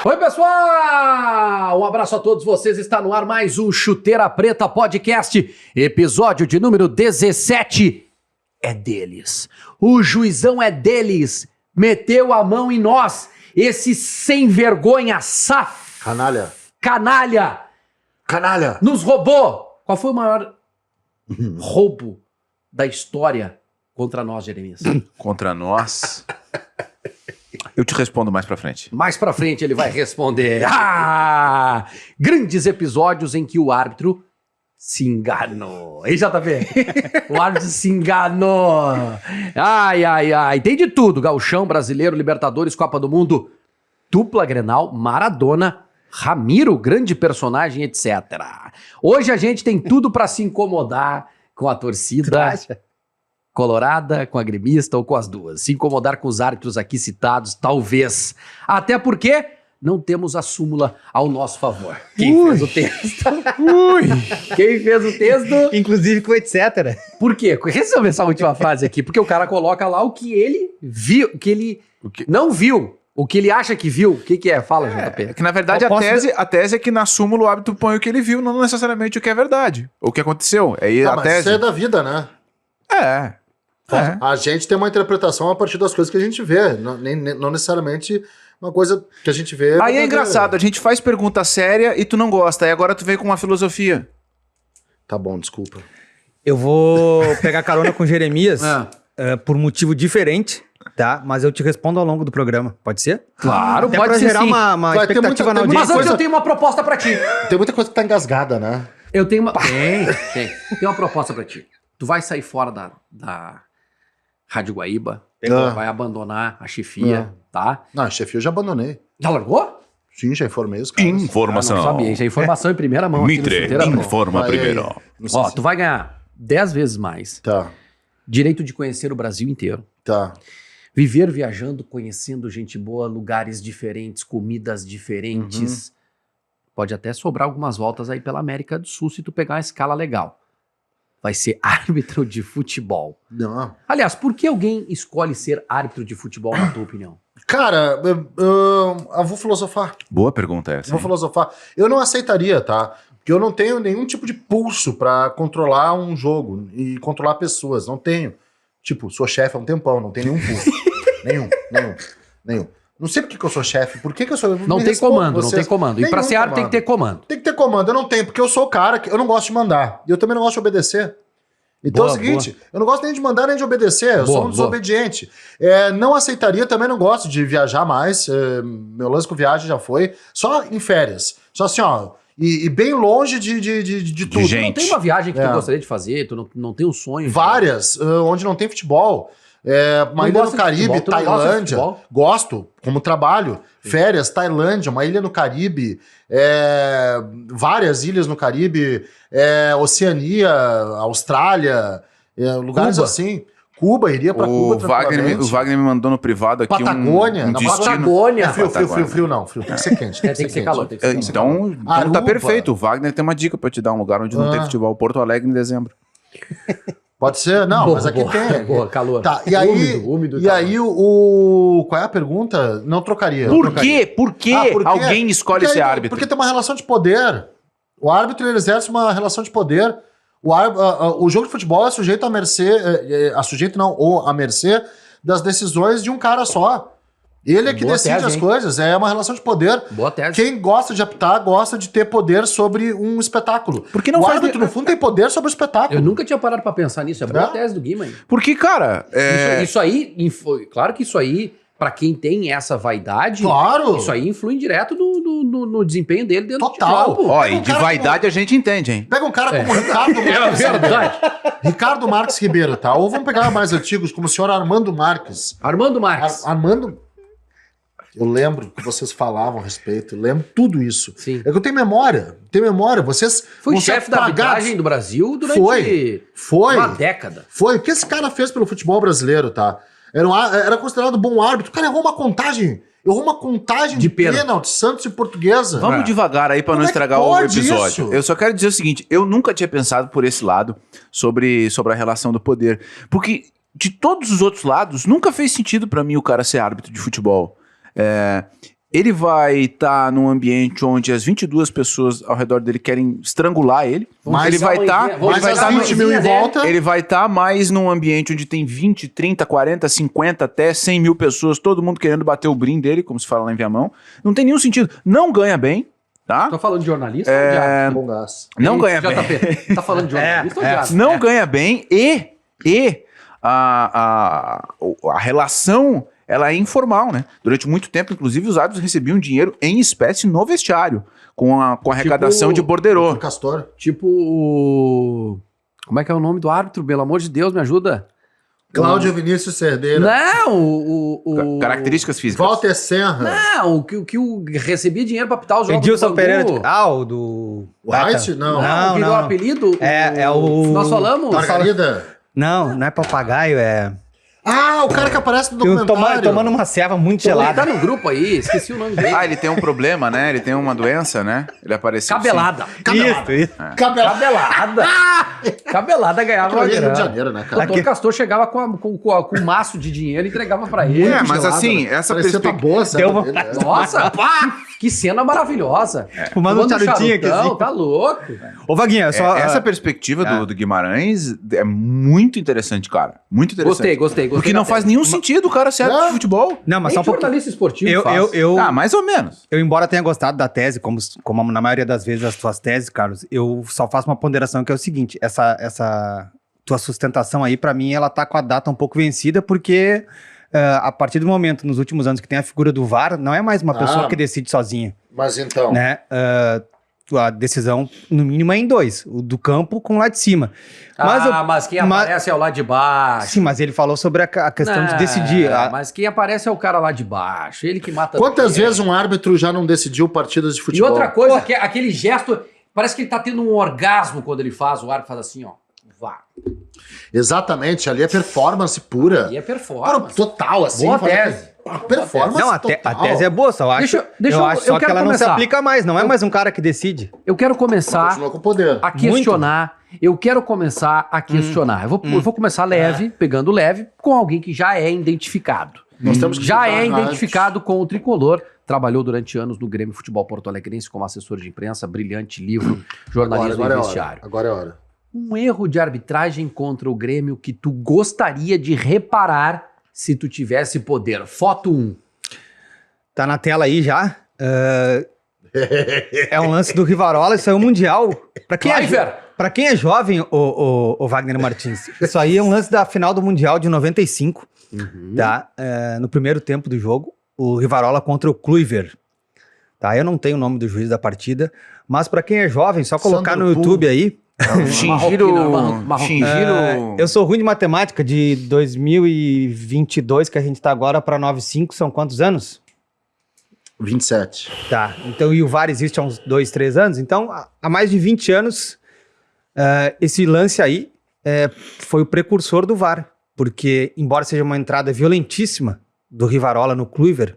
Oi, pessoal! Um abraço a todos vocês. Está no ar mais um Chuteira Preta Podcast, episódio de número 17. É deles. O juizão é deles. Meteu a mão em nós. Esse sem vergonha, Canalha. Nos roubou. Qual foi o maior roubo da história contra nós, Jeremias? Contra nós? Eu te respondo mais pra frente. Mais pra frente ele vai responder. Grandes episódios em que o árbitro se enganou. Ei, JP? O árbitro se enganou. Ai. Tem de tudo. Gauchão, Brasileiro, Libertadores, Copa do Mundo, dupla Grenal, Maradona, Ramiro, grande personagem, etc. Hoje a gente tem tudo pra se incomodar com a torcida colorada, com a gremista ou com as duas. Se incomodar com os árbitros aqui citados, talvez. Até porque não temos a súmula ao nosso favor. Quem fez o texto? Quem fez o texto? Inclusive com etc. Por quê? Resolve essa última frase aqui. Porque o cara coloca lá o que ele viu, o que ele não viu. O que ele acha que viu. O que é? Fala, JP. É que na verdade a tese é que na súmula o árbitro põe o que ele viu, não necessariamente o que é verdade. O que aconteceu. Aí a tese... Isso é da vida, né? A gente tem uma interpretação a partir das coisas que a gente vê, não necessariamente uma coisa que a gente vê... Aí é engraçado, a gente faz pergunta séria e tu não gosta, aí agora tu vem com uma filosofia. Tá bom, desculpa. Eu vou pegar carona com Jeremias por motivo diferente, tá? Mas eu te respondo ao longo do programa, pode ser? Claro, até pode pra ser gerar sim. uma expectativa na audiência. Mas antes eu tenho uma proposta pra ti. Tem muita coisa que tá engasgada, né? Eu tenho uma... Tem uma proposta pra ti. Tu vai sair fora da Rádio Guaíba, vai abandonar a chefia, tá? Não, a chefia eu já abandonei. Já largou? Sim, já informei os caras. Informação. Não sabia, isso é informação em primeira mão. Mitre, informa primeiro. Ó, tu vai ganhar 10 vezes mais. Tá. Direito de conhecer o Brasil inteiro. Tá. Viver viajando, conhecendo gente boa, lugares diferentes, comidas diferentes. Pode até sobrar algumas voltas aí pela América do Sul se tu pegar uma escala legal. Vai ser árbitro de futebol. Não. Aliás, por que alguém escolhe ser árbitro de futebol, na tua opinião? Cara, eu vou filosofar. Boa pergunta essa. Vou filosofar. Eu não aceitaria, tá? Porque eu não tenho nenhum tipo de pulso pra controlar um jogo e controlar pessoas. Não tenho. Tipo, sou chefe há um tempão, não tenho nenhum pulso. nenhum. Não sei por que eu sou chefe. Por que eu sou... Não tem comando, não tem comando. E pra ser árbitro tem que ter comando. Tem que ter comando. Eu não tenho, porque eu sou o cara que eu não gosto de mandar. E eu também não gosto de obedecer. Então é o seguinte, eu não gosto nem de mandar nem de obedecer. Eu sou um desobediente. Não aceitaria, também não gosto de viajar mais. Meu lance com viagem já foi. Só em férias. Só assim, ó. E bem longe de tudo. Gente. Não tem uma viagem que tu gostaria de fazer? Tu não tem um sonho? Várias, onde não tem futebol. Uma ilha no Caribe, Tailândia. Gosto, como trabalho. Férias, Tailândia, uma ilha no Caribe. Várias ilhas no Caribe. Oceania, Austrália. Lugares Cuba. assim. Cuba, iria pra Cuba tranquilamente. O Wagner me mandou no privado aqui Patagônia. um destino... Patagônia. Frio não. Frio tem que ser quente. Tem que ser calor. Então tá perfeito. O Wagner tem uma dica pra te dar, um lugar onde não tem futebol. Porto Alegre em dezembro. Pode ser? Não, mas aqui tem. Boa, calor. Tá, e aí, úmido e aí qual é a pergunta? Não trocaria. Por que alguém escolhe ser árbitro? Porque tem uma relação de poder. O árbitro ele exerce uma relação de poder. O jogo de futebol é sujeito à mercê, à mercê das decisões de um cara só. Ele é que decide as coisas, é uma relação de poder. Boa tese. Quem gosta de apitar, gosta de ter poder sobre um espetáculo. Porque não o faz árbitro, no fundo, tem poder sobre o espetáculo. Eu nunca tinha parado pra pensar nisso. É boa tese do Guima. Porque, cara... Isso aí, claro que isso aí, pra quem tem essa vaidade, claro. Isso aí influi direto no desempenho dele dentro Total. do campo. Ó, e de vaidade a gente entende, hein? Pega um cara como Ricardo Marques. É verdade. Ricardo Marques Ribeiro, tá? Ou vamos pegar mais antigos, como o senhor Armando Marques. Armando Marques. Armando... Eu lembro que vocês falavam a respeito, eu lembro tudo isso. Sim. É que eu tenho memória, vocês... Foi chefe da arbitragem do Brasil durante uma década. Foi. O que esse cara fez pelo futebol brasileiro, tá? Era considerado bom árbitro. O cara errou uma contagem de pênalti, Santos e Portuguesa. Vamos devagar aí pra não estragar o episódio. Isso? Eu só quero dizer o seguinte, eu nunca tinha pensado por esse lado sobre a relação do poder. Porque de todos os outros lados, nunca fez sentido pra mim o cara ser árbitro de futebol. Ele vai estar num ambiente onde as 22 pessoas ao redor dele querem estrangular ele. Mas ele vai estar... em volta. Ele vai estar mais num ambiente onde tem 20, 30, 40, 50, até 100 mil pessoas, todo mundo querendo bater o brim dele, como se fala lá em Viamão. Não tem nenhum sentido. Não ganha bem, tá? Tô falando de jornalista ou de árbitro? Bom gás. Não ganha bem. JP, tá falando de jornalista ou de árbitro? Não ganha bem e a relação... ela é informal, né? Durante muito tempo, inclusive, os árbitros recebiam dinheiro em espécie no vestiário, com a arrecadação de borderô. Castor. Tipo o... Como é que é o nome do árbitro? Pelo amor de Deus, me ajuda. Cláudio Vinícius Cerdeira. Não, o... Características físicas. Walter Serra. Não, o que recebia dinheiro pra apitar os jogos Edilson do Pereira. Bangu. O do... White? Não. Não, o que deu o apelido? É o... Nós falamos? Margarida? Não é papagaio, é... Ah, o cara que aparece no documentário. Tomando uma ceva muito Ele gelada. tá no grupo aí, esqueci o nome dele. Ah, ele tem um problema, né? Ele tem uma doença, né? Ele apareceu Cabelada. Isso. Cabelada. Cabelada ganhava uma Rio de grana. Janeiro, né, O cara? doutor Castor chegava com um maço de dinheiro e entregava pra ele. mas gelada, assim, né? essa Parecia perspectiva... boa, sabe? Deu uma- Dele, né? Nossa, pá, que cena maravilhosa. Fumando um Fumando charutinho aqui, charutão, assim. tá louco. Ô, Vaguinha, só... Essa perspectiva do Guimarães é muito interessante, cara. Muito interessante. Gostei. Porque não da faz tese. nenhum sentido o cara ser árbitro de futebol. Não, mas Nem só um pouquinho. jornalista esportivo faz. Ah, mais ou menos. Eu, embora tenha gostado da tese, como na maioria das vezes as tuas teses, Carlos, eu só faço uma ponderação que é o seguinte, essa tua sustentação aí, pra mim, ela tá com a data um pouco vencida, porque a partir do momento, nos últimos anos, que tem a figura do VAR, não é mais uma pessoa que decide sozinha, Mas então... né? A decisão, no mínimo, é em dois, o do campo com o lá de cima. Mas quem aparece é o lá de baixo. Sim, mas ele falou sobre a questão de decidir. Mas quem aparece é o cara lá de baixo. Ele que mata. Quantas vezes um árbitro já não decidiu partidas de E futebol? outra coisa, que aquele gesto, parece que ele tá tendo um orgasmo quando ele faz. O árbitro faz assim, ó. Vá. Exatamente, ali é performance pura. E é performance. Total, assim. Boa fala- tese. Performance Não, a total. tese é boa, só acho, Deixa eu acho só que quero ela não se começar. aplica mais, não é mais um cara que decide. Eu quero começar Continua com poder. a questionar. Eu quero começar a questionar. Eu vou começar leve, pegando leve, com alguém que já é identificado. Nós temos que Já estudar é antes. identificado com o tricolor. Trabalhou durante anos no Grêmio Futebol Porto Alegrense como assessor de imprensa, brilhante livro, jornalismo Agora e é hora. vestiário. Agora é hora. Um erro de arbitragem contra o Grêmio que tu gostaria de reparar se tu tivesse poder. Foto 1. Tá na tela aí já. É um lance do Rivarola, isso aí é um mundial. Pra quem, Cliver. pra quem é jovem, o Wagner Martins, isso aí é um lance da final do Mundial de 95, tá? No primeiro tempo do jogo, o Rivarola contra o Kluivert. Tá? Eu não tenho o nome do juiz da partida, mas pra quem é jovem, só colocar Sandro no YouTube aí. Shinjiro... Eu sou ruim de matemática, de 2022, que a gente tá agora, pra 95, são quantos anos? 27. Tá, então e o VAR existe há uns 2, 3 anos, então há mais de 20 anos esse lance aí foi o precursor do VAR, porque embora seja uma entrada violentíssima do Rivarola no Kluivert,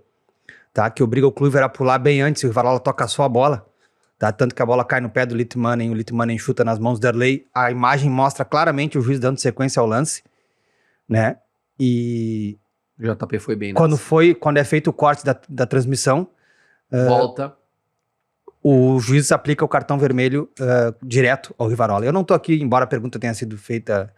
tá, que obriga o Kluivert a pular bem antes, o Rivarola toca só a bola, tá, tanto que a bola cai no pé do Litmanen, o Litmanen chuta nas mãos do Erley, a imagem mostra claramente o juiz dando sequência ao lance, né, e... O JP foi bem nessa. Quando é feito o corte da transmissão, Volta. o juiz aplica o cartão vermelho direto ao Rivarola. Eu não tô aqui, embora a pergunta tenha sido feita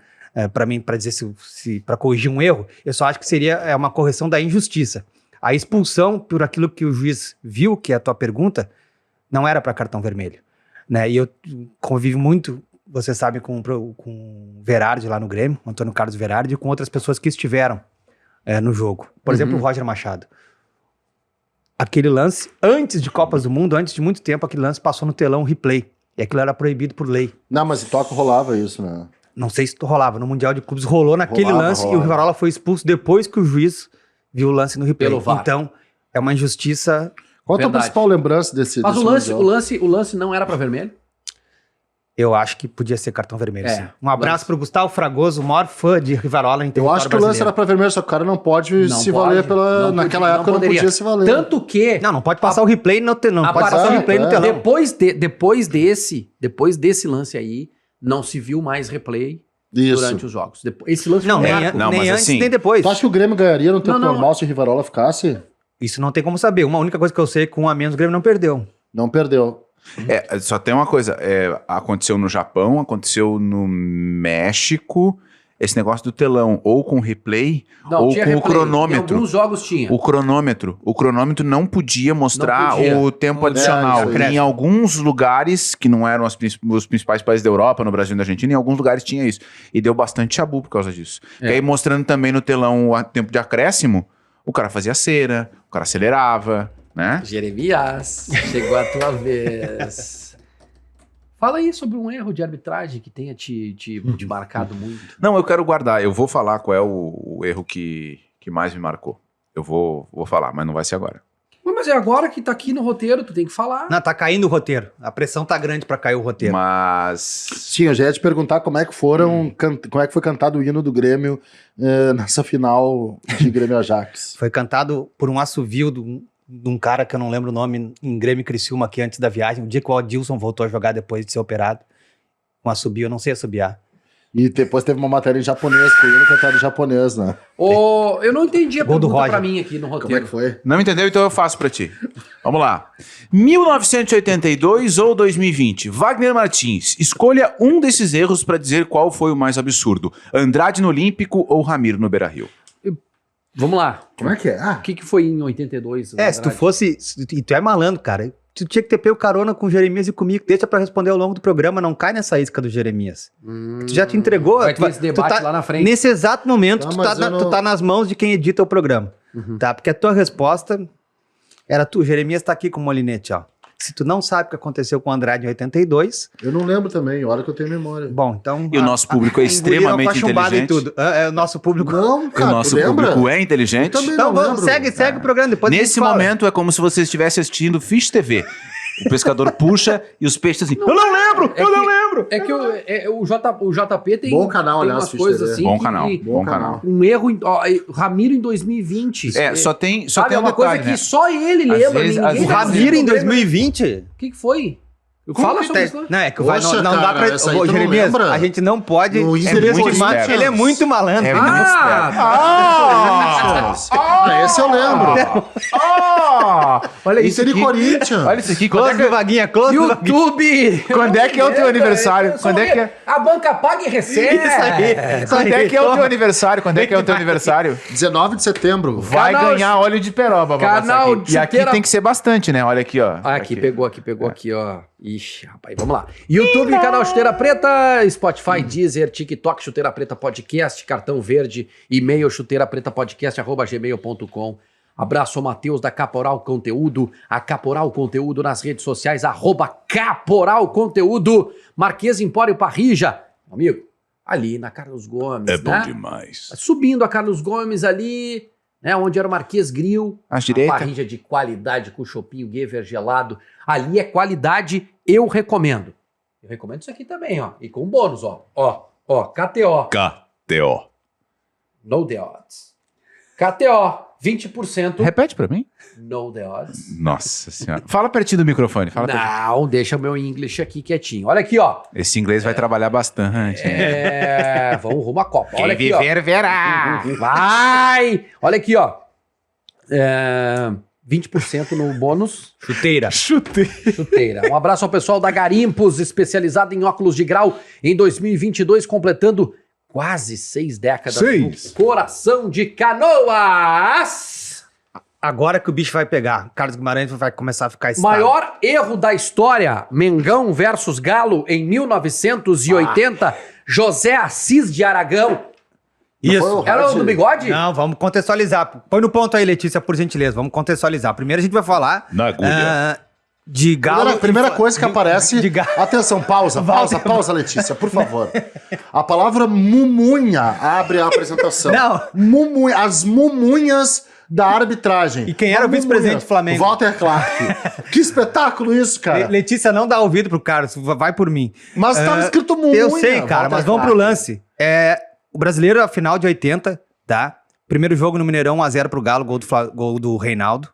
para mim, para dizer se para corrigir um erro, eu só acho que seria uma correção da injustiça. A expulsão por aquilo que o juiz viu, que é a tua pergunta, não era para cartão vermelho, né? E eu convivo muito, você sabe, com o Verardi lá no Grêmio, o Antônio Carlos Verardi, e com outras pessoas que estiveram no jogo. Por exemplo, o Roger Machado. Aquele lance, antes de Copas do Mundo, antes de muito tempo, aquele lance passou no telão replay. E aquilo era proibido por lei. Não, mas em Tóquio rolava isso, né? Não sei se rolava. No Mundial de Clubes rolou naquele Rolava. lance e o Rivarola foi expulso depois que o juiz viu o lance no replay. Pelo VAR. Então, é uma injustiça. Qual a tua Verdade. principal lembrança desse Mas desse o mundial? lance não era pra vermelho? Eu acho que podia ser cartão vermelho, É, sim. Um abraço pro Gustavo Fragoso, o maior fã de Rivarola em Eu território acho que o lance brasileiro. era pra vermelho, só que o cara não pode Não se pode, valer pela... não Naquela podia, época não podia se valer. Tanto que... Não pode passar o replay no telão. Não a pode passar o partir- replay no telão. Depois desse lance aí, não se viu mais replay Isso. durante os jogos. Esse lance Não, foi nem, marco. Não, nem mas antes assim- nem depois. Tu acha que o Grêmio ganharia no tempo Não, não. normal se o Rivarola ficasse? Isso não tem como saber. Uma única coisa que eu sei é que com um a menos o Grêmio não perdeu. Não perdeu. Só tem uma coisa, aconteceu no Japão, aconteceu no México, esse negócio do telão, ou com replay, Não, ou tinha com o replay. cronômetro. Em alguns jogos tinha. O cronômetro não podia mostrar Não podia. o tempo Não, adicional. isso aí. Em alguns lugares, que não eram os principais países da Europa, no Brasil e na Argentina, em alguns lugares tinha isso. E deu bastante chabu por causa disso. E aí, mostrando também no telão o tempo de acréscimo, o cara fazia cera, o cara acelerava, né? Jeremias, chegou a tua vez. Fala aí sobre um erro de arbitragem que tenha te marcado muito. Não, eu quero guardar. Eu vou falar qual é o erro que mais me marcou. Eu vou falar, mas não vai ser agora. Mas é agora que tá aqui no roteiro, tu tem que falar. Não, tá caindo o roteiro. A pressão tá grande pra cair o roteiro. Mas... Sim, eu já ia te perguntar como é que foi cantado o hino do Grêmio nessa final de Grêmio Ajax. Foi cantado por um assovio de um cara que eu não lembro o nome, em Grêmio Criciúma aqui antes da viagem, o dia que o Adilson voltou a jogar depois de ser operado. Um assobio, eu não sei assobiar. E depois teve uma matéria em japonês, com o hino cantado em japonês, né? Eu não entendi a Gol do pergunta Roger. pra mim aqui no roteiro. Como é que foi? Não entendeu? Então eu faço pra ti. Vamos lá. 1982 ou 2020? Wagner Martins, escolha um desses erros pra dizer qual foi o mais absurdo. Andrade no Olímpico ou Ramiro no Beira-Rio? Vamos lá. Como é que é? O que foi em 82? Se tu fosse... E tu é malandro, cara. Tu tinha que ter pego carona com o Jeremias e comigo. Deixa pra responder ao longo do programa, não cai nessa isca do Jeremias. Tu já te entregou. Vai ter esse debate lá na frente. Nesse exato momento, Não, tu, mas eu não- tu tá nas mãos de quem edita o programa. Tá? Porque a tua resposta era tu. O Jeremias tá aqui com o Molinete, ó. Se tu não sabe o que aconteceu com o Andrade em 82, Eu não lembro também, olha que eu tenho memória. bom, então... E o nosso público é extremamente engoliram com a chumbada e inteligente. tudo. O nosso público... Não, O cara, nosso tu lembra? público é inteligente. Eu também Então, não vamos, lembro. segue o programa, depois a gente Nesse fala. momento é como se você estivesse assistindo Fish TV. O pescador puxa e os peixes assim, eu não lembro, eu não lembro. É que o JP tem, Bom canal, tem aliás, umas Fish coisas TV. assim. Bom que- canal, que- bom canal. Um erro, Ramiro em 2020. Só tem Sabe, um é uma coisa detalhe, que né? só ele Às lembra. vezes- ninguém às O vezes- tá Ramiro em dizendo. 2020... O que foi? Fala sobre isso. Não, é que vai, Poxa, não dá cara, pra... essa aí Ô, tu não Jeremias, lembra? a gente não pode No Inter subestimar. Corinthians. Ele é muito malandro. É, Esse eu lembro. olha isso Inter e aqui. Corinthians. Olha isso aqui. Close do Vaguinha, close do Vaguinha. YouTube! Quando é que é o teu aniversário? Quando é que é? A banca paga e recebe! Isso aí. Quando é que é o teu aniversário? Quando é que é o teu aniversário? 19 de setembro. Vai Canal- ganhar óleo de peroba, Canal Babassac. E aqui Chuteira- tem que ser bastante, né? Olha aqui, ó. Aqui, pegou aqui, ó. Ixi, rapaz, vamos lá. YouTube, canal Chuteira Preta, Spotify, Deezer, TikTok, Chuteira Preta Podcast, cartão verde, e-mail chuteirapretapodcast@gmail.com. Abraço ao Matheus da Caporal Conteúdo, a Caporal Conteúdo nas redes sociais, @Caporal Conteúdo, Marquês Empório Parrija, amigo, ali na Carlos Gomes, né? demais. Subindo a Carlos Gomes ali, né, onde era o Marquês Grill, À direita. parrija de qualidade com chopinho Gever gelado. Ali é qualidade, eu recomendo. Eu recomendo isso aqui também, ó. E com bônus, ó. Ó, KTO. KTO. No the odds. KTO, 20%. Repete pra mim. No the odds. Nossa senhora. Fala pertinho do microfone. Fala pertinho. Não, deixa o meu inglês aqui quietinho. Olha aqui, ó. Esse inglês vai trabalhar bastante. hein? Vamos rumo à Copa. Olha aqui, ó. verá. Vai! Olha aqui, ó. 20% no bônus. Chuteira. Chuteira. Um abraço ao pessoal da Garimpos, especializado em óculos de grau, em 2022, completando quase 6 décadas no coração de Canoas. Agora que o bicho vai pegar, Carlos Guimarães vai começar a ficar estável. Maior erro da história, Mengão versus Galo, em 1980, José Assis de Aragão. Isso. Era o do bigode? Não, vamos contextualizar. Põe no ponto aí, Letícia, por gentileza. Vamos contextualizar. Primeiro a gente vai falar Na agulha. de Galo... Primeira coisa que aparece. de Galo. Atenção, pausa, Letícia, por favor. A palavra mumunha abre a apresentação. Não. As mumunhas da arbitragem. E quem era o vice-presidente do Flamengo? Walter Clark. Que espetáculo isso, cara. Letícia, não dá ouvido pro Carlos, vai por mim. Mas estava escrito mumunha. Eu sei, cara, Walter mas vamos pro Clark. lance. O brasileiro, a final de 80, tá? Primeiro jogo no Mineirão, 1x0 pro Galo, gol do Reinaldo.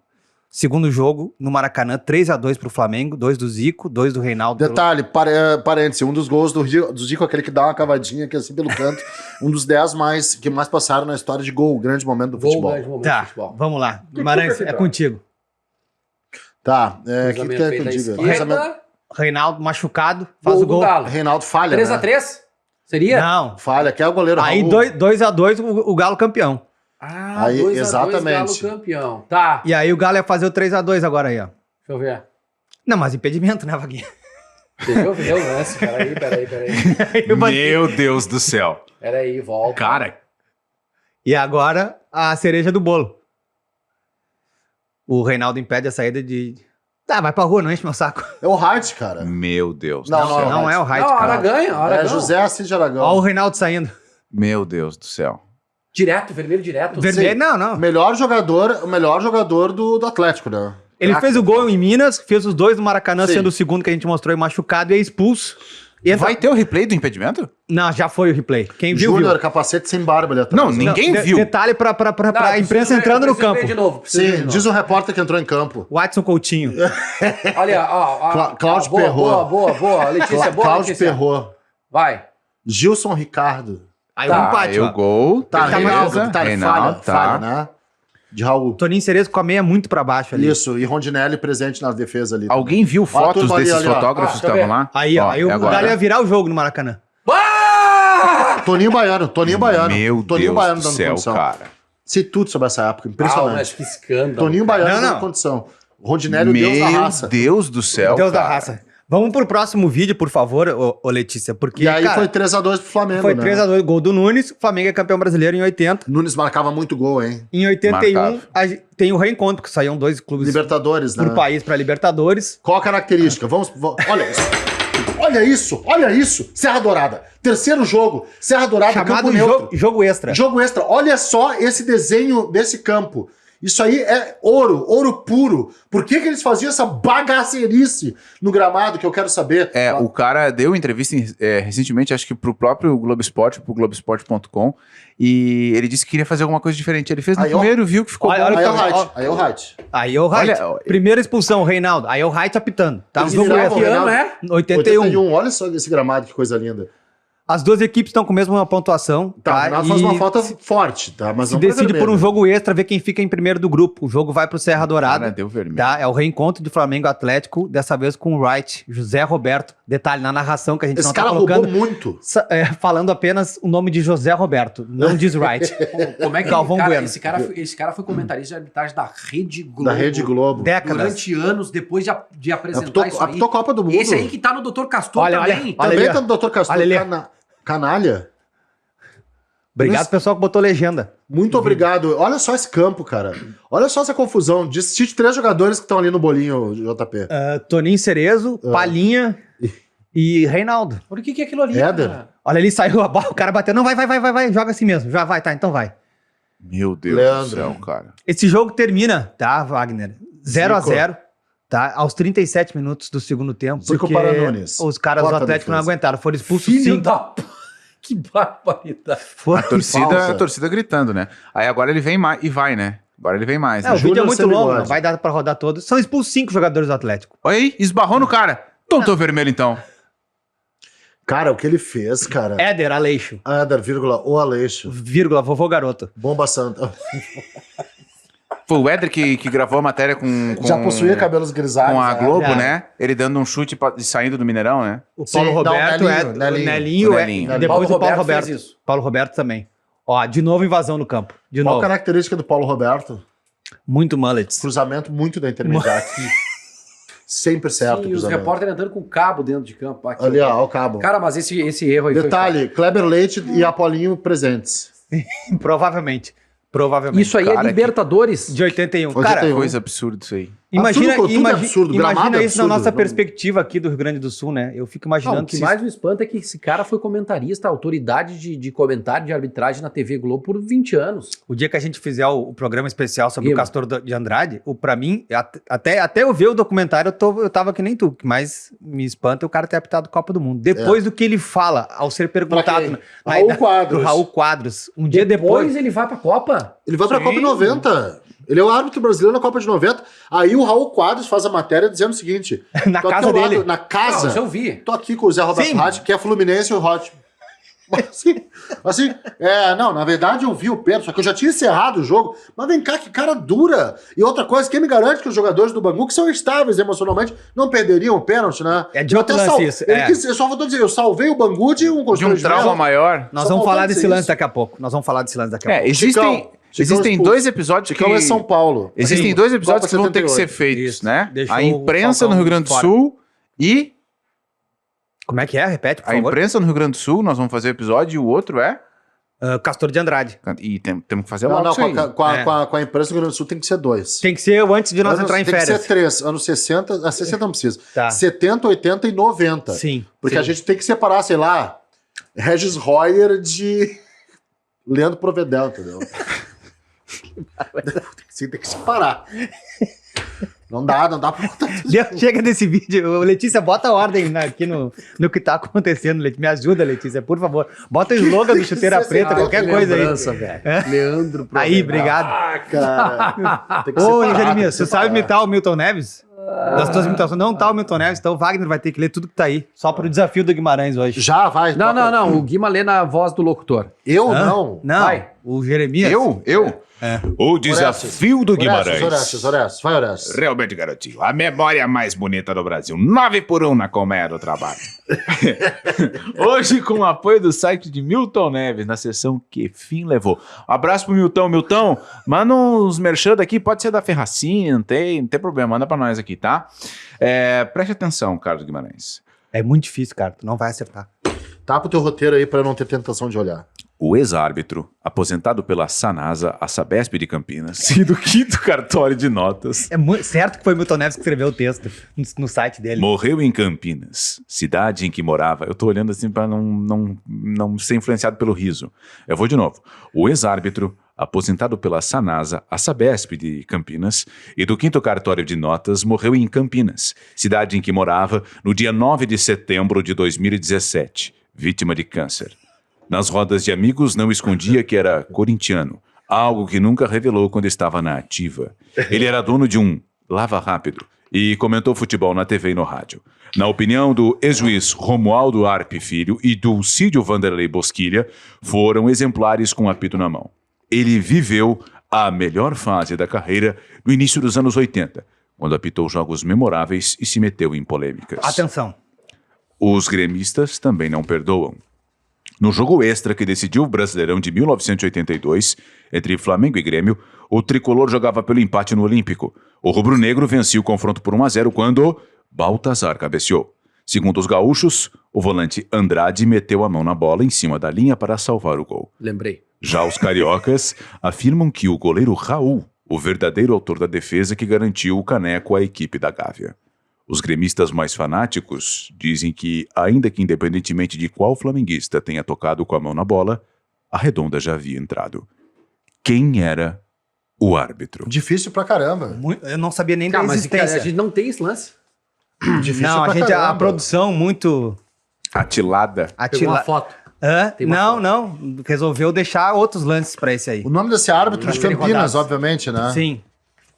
Segundo jogo, no Maracanã, 3-2 pro Flamengo, 2 do Zico, 2 do Reinaldo. Detalhe, parênteses, um dos gols do Zico, aquele que dá uma cavadinha aqui assim pelo canto, um dos 10 que mais passaram na história de gol, grande momento do futebol. Grande momento Tá, do futebol. vamos lá. Guimarães, é contigo. Tá, o que tem Cruzamento feito à contigo? esquerda, Reinaldo machucado, faz gol o gol. do Galo. Reinaldo falha, 3x3? Seria? Não. Falha, que é o goleiro Aí Raul. 2-2 o Galo campeão. Ah, Aí, 2x2 exatamente. Galo campeão. Tá, E aí o Galo ia fazer o 3-2 agora aí, ó. deixa eu ver. Não, mas impedimento, né, Vaguinha? Deixa eu ver o lance. Peraí. Meu Deus do céu. Peraí, volta. Cara, E agora a cereja do bolo. O Reinaldo impede a saída de... Tá, vai pra rua, não enche meu saco. É o Hart, cara. meu Deus. Não, do céu. Não é o Reit, Não, cara. Aragão. José Assis de Aragão. Olha o Reinaldo saindo. Meu Deus do céu. Direto, vermelho direto. Vermelho, não. O melhor jogador do Atlético, né? Ele Craque. fez o gol em Minas, fez os dois no Maracanã, Sim. sendo o segundo que a gente mostrou aí machucado e é expulso. Entra... Vai ter o replay do impedimento? Não, já foi o replay. Quem viu, Júnior, viu. capacete sem barba ali atrás. Não, ninguém viu. Detalhe pra imprensa entrando no campo. De novo, Sim, diz um repórter que entrou em campo. Watson Coutinho. Olha, ó. Cláudio boa, Perrot. Boa. Letícia, boa, Cláudio Letícia. Perrot. Vai. Gilson Ricardo. Aí Tá, o empate, Aí o ó. gol. Tá, Tá, Reinaldo, beleza. tá, Reinaldo, falha, né? De Raul. Toninho Cerezo com a meia muito pra baixo ali. Isso, e Rondinelli presente na defesa ali. Alguém viu fotos turma ali, desses ali, ó. fotógrafos que deixa eu estavam lá? Aí, ó. Ó, Aí o é agora. Galo ia virar o jogo no Maracanã. Ah! Toninho Baiano. Meu Toninho Deus Baiano do dando céu, condição. cara. Sei tudo sobre essa época, mas impressionante. que escândalo. Toninho Baiano Não, dando não. condição. Rondinelli, o Deus da raça. Meu Deus do céu, Deus da cara. raça. Vamos pro próximo vídeo, por favor, ô Letícia, porque, E aí cara, foi 3x2 pro Flamengo, foi né? 3-2, gol do Nunes, o Flamengo é campeão brasileiro em 80. Nunes marcava muito gol, hein? Em 81, Marcava. tem o reencontro, que saíam dois clubes Libertadores, né? por país pra Libertadores. Qual a característica? Olha isso. Olha isso. Serra Dourada. Terceiro jogo. Serra Dourada, Chamado campo neutro. jogo extra. Jogo extra. Olha só esse desenho desse campo. Isso aí é ouro puro. Por que eles faziam essa bagaceirice no gramado que eu quero saber? O cara deu entrevista recentemente, acho que pro próprio Globo Esporte, pro Globoesporte.com, e ele disse que queria fazer alguma coisa diferente. Ele fez no Aí, ó. primeiro, viu que ficou Olha, bom. olha Aí é o ó, Wright. Aí é o Wright. Aí é o Wright. Olha, Primeira expulsão, o Reinaldo. Aí é o Wright apitando. Tá? Eles Jogo viravam, extra. Que ano Reinaldo. é? 81. Olha só esse gramado, que coisa linda. As duas equipes estão com a mesma pontuação. Tá, o Renato faz E uma falta forte, tá? Mas se não pra decide por um vermelho. jogo extra, ver quem fica em primeiro do grupo. O jogo vai pro Serra Dourada. Cara, deu vermelho. Tá? É o reencontro de Flamengo Atlético, dessa vez com o Wright, José Roberto. Detalhe, na narração que a gente Esse não tá cara colocando, roubou muito. falando apenas o nome de José Roberto, não diz Wright. Como é que Galvão cara, Bueno. esse cara foi comentarista de arbitragem da Rede Globo. Da Rede Globo. Décadas. Durante anos, depois de apresentar Apitou, isso aí. apitou Copa do Mundo. Esse aí que tá no Dr. Castor Olha, também. olha. Também ali, tá no Dr. Castor. Olha ali. Canalha. Obrigado, pessoal, que botou legenda. Muito obrigado. Olha só esse campo, cara. Olha só essa confusão. Cite 3 jogadores que estão ali no bolinho, JP. Toninho Cerezo, Palinha e Reinaldo. Por que é aquilo ali, Éder. cara? Olha ali, saiu a bola, o cara bateu. Não, vai, joga assim mesmo. Já vai, tá, então vai. Meu Deus Leandro. do céu, cara. Esse jogo termina, tá, Wagner? 0-0, tá? Aos 37 minutos do segundo tempo. Zico Porque para Nunes. os caras do Corta a Atlético não defesa. aguentaram. Foram expulsos Filho 5. da... Que barbaridade. A torcida, falsa. a torcida gritando, né? Aí agora ele vem mais e vai, né? Agora ele vem mais, É, né? o vídeo é Júnior muito sem longo, bigode. não vai dar pra rodar todos. São expulsos 5 jogadores do Atlético. Olha aí, esbarrou no cara. Tontou vermelho, então. Cara, o que ele fez, cara. Éder, Aleixo, Éder, vírgula, o Aleixo. vírgula, vovô garoto. Bomba Santa. Foi o Éder que gravou a matéria com Já possuía cabelos grisalhos. com a né? Globo, Já. né? Ele dando um chute saindo do Mineirão, né? O Sim, Paulo não, Roberto, Nelinho, o Nelinho. Nelinho, O é, Nelinho. e depois Paulo o Paulo Roberto Roberto. fez isso. Paulo Roberto também. Ó, de novo invasão no campo. De Qual a novo. característica do Paulo Roberto? Muito mullets. Cruzamento muito da intermediária. Sempre certo o Sim, os cruzamento. repórteres andando com cabo dentro de campo. Aqui, Ali, ó, o cabo. Cara, mas esse erro aí Detalhe, Kleber Leite e Apolinho presentes. Provavelmente. foi... Provavelmente. Isso aí Cara, é Libertadores. De 81. 81. Cara, Eu- Coisa absurda isso aí. imagina, Absurdo, tudo é absurdo, imagina gramado é isso na absurdo, nossa não- perspectiva aqui do Rio Grande do Sul, né? Eu fico imaginando Não, o que se- mais me espanta é que esse cara foi comentarista, autoridade de comentário de arbitragem na TV Globo por 20 anos. o dia que a gente fizer o programa especial sobre Eu. o Castor de Andrade, pra mim, até eu ver o documentário, eu tava que nem tu, mas me espanta o cara ter apitado Copa do Mundo. Depois do que ele fala, ao ser perguntado quem? na Raul idade Quadros. do Raul Quadros, um dia depois, ele vai pra Copa? Ele vai pra Sim. Copa 90. Ele é o árbitro brasileiro na Copa de 90. Aí o Raul Quadros faz a matéria dizendo o seguinte... Na tô aqui casa ao lado- dele. Na casa. Não, eu vi. Tô aqui com o Zé Roberto Sim. Rádio, que é Fluminense e o Hot. Não, na verdade eu vi o Pedro, só que eu já tinha encerrado o jogo. Mas vem cá, que cara dura. E outra coisa, quem me garante que os jogadores do Bangu, que são estáveis emocionalmente, não perderiam o pênalti, né? É de Eu outro até lance isso, Ele é. quis- eu só vou dizer, eu salvei o Bangu de um De um constrangimento. trauma maior. Nós Só vamos faltou falar dizer desse lance isso. daqui a pouco. Nós vamos falar desse lance daqui a pouco. Existem Chicão dois episódios que... Chicão é São Paulo. Existem Sim. dois episódios Copa que vão ter que ser 78. feitos, Isso. né? Deixou A o imprensa no Falcão Rio Grande do fora. Sul e... Como é que é? Repete, por A favor. imprensa no Rio Grande do Sul, nós vamos fazer o episódio, e o outro é... Castor de Andrade. E temos que fazer Não, logo não, isso aí. com a imprensa do Rio Grande do Sul tem que ser 2. Tem que ser antes de nós entrar em Tem que férias. ser 3. Anos 60... 60 não precisa. Tá. 70, 80 e 90. Sim. Porque sim. a gente tem que separar, sei lá, Regis Royer de Leandro Provedel, entendeu? tem que separar. Não dá pra botar tudo. Chega desse vídeo. Ô, Letícia, bota a ordem aqui no que tá acontecendo. Me ajuda, Letícia, por favor. Bota o slogan do Chuteira Preta, qualquer coisa aí. Velho. Leandro Aí, obrigado. Cara, tem que Ô, separar, Jeremias, tem que você separar. sabe imitar o Milton Neves? Das tuas imitações. Não tá o Milton Neves, então o Wagner vai ter que ler tudo que tá aí. Só pro desafio do Guimarães hoje. Já, vai. Não, toca. não, não. O Guima lê na voz do locutor. Eu Hã? não. Não, Vai. o Jeremias. Eu? O desafio do Guimarães. Orestes, vai, Orestes. Realmente, garotinho, a memória mais bonita do Brasil. 9-1 na colmeia do trabalho. Hoje, com o apoio do site de Milton Neves, na sessão Que Fim Levou. Abraço pro Milton. Milton, manda uns merchan daqui, pode ser da Ferracinha, não tem problema, manda pra nós aqui, tá? Preste atenção, Carlos Guimarães. É muito difícil, cara. Tu não vai acertar. Tapa o teu roteiro aí pra eu não ter tentação de olhar. O ex-árbitro, aposentado pela Sanasa, a Sabesp de Campinas, e do 5º cartório de notas, É muito certo que foi o Milton Neves que escreveu o texto no site dele. morreu em Campinas, cidade em que morava. Eu tô olhando assim para não ser influenciado pelo riso. Eu vou de novo. O ex-árbitro, aposentado pela Sanasa, a Sabesp de Campinas, e do 5º cartório de notas, morreu em Campinas, cidade em que morava, no dia 9 de setembro de 2017, vítima de câncer. Nas rodas de amigos não escondia que era corintiano, algo que nunca revelou quando estava na ativa. Ele era dono de um lava rápido e comentou futebol na TV e no rádio. Na opinião do ex-juiz Romualdo Arpe Filho e do Cídio Vanderlei Bosquilha, foram exemplares com apito na mão. Ele viveu a melhor fase da carreira no início dos anos 80, quando apitou jogos memoráveis e se meteu em polêmicas. Atenção. Os gremistas também não perdoam. No jogo extra que decidiu o Brasileirão de 1982, entre Flamengo e Grêmio, o tricolor jogava pelo empate no Olímpico. O rubro-negro vencia o confronto por 1-0 quando Baltazar cabeceou. Segundo os gaúchos, o volante Andrade meteu a mão na bola em cima da linha para salvar o gol. Lembrei. Já os cariocas afirmam que o goleiro Raul, o verdadeiro autor da defesa que garantiu o caneco à equipe da Gávea. Os gremistas mais fanáticos dizem que, ainda que independentemente de qual flamenguista tenha tocado com a mão na bola, a redonda já havia entrado. Quem era o árbitro? Difícil pra caramba. Eu não sabia nem da Mas existência. a gente não tem esse lance. Difícil Não, pra a caramba. produção muito Atilada. Pegou uma foto. Hã? Tem uma Não, resolveu deixar outros lances pra esse aí. O nome desse árbitro de Tem Campinas, rodadas. obviamente, né? Sim.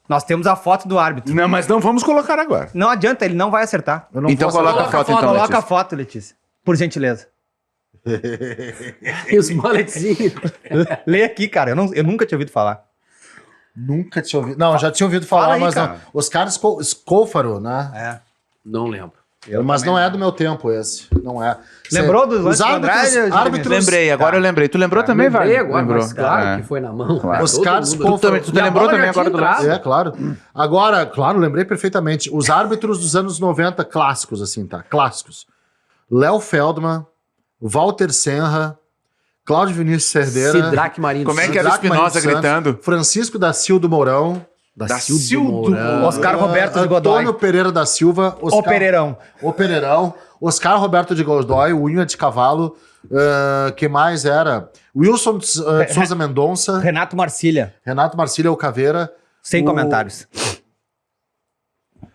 Nós temos a foto do árbitro. Não, mas não vamos colocar agora. Não adianta, ele não vai acertar. Eu não Então vou coloca a acertar. foto, então, Coloca Letícia. a foto, Letícia. Por gentileza. E os mulletzinhos. Lê aqui, cara. Eu nunca tinha ouvido falar. Nunca tinha ouvido. Não, já tinha ouvido falar, Fala aí, mas cara. não. Oscar Scófaro, né? É. Não lembro. Mas não é do meu tempo esse. Não é. Lembrou dos lances Os do Andrade, árbitros, Jeremias? árbitros Lembrei, agora eu lembrei. Tu lembrou também, Lembrei Wagner? agora, Lembrou? mas claro É. que foi na mão. Claro. Os Todo caras mundo. com- Tu E a lembrou bola também já agora tinha do lance? entrado. É, claro. Agora, claro, lembrei perfeitamente. Os árbitros dos anos 90 clássicos, assim, tá? Clássicos. Léo Feldman, Walter Senra, Cláudio Vinícius Cerdeira, Sidraque Marinho. Como é dos que era o Santos. Sidraque Marinho Espinosa dos Santos, gritando? Francisco da Silva Mourão, Dacildo Mourão. Oscar Roberto de Godoy. Antônio Pereira da Silva, O Pereirão. O Pereirão, Oscar Roberto de Godoy, Unha de Cavalo, que mais era? Wilson de Souza Mendonça, Renato Marcília. Renato Marcília, o Caveira. Sem O- comentários.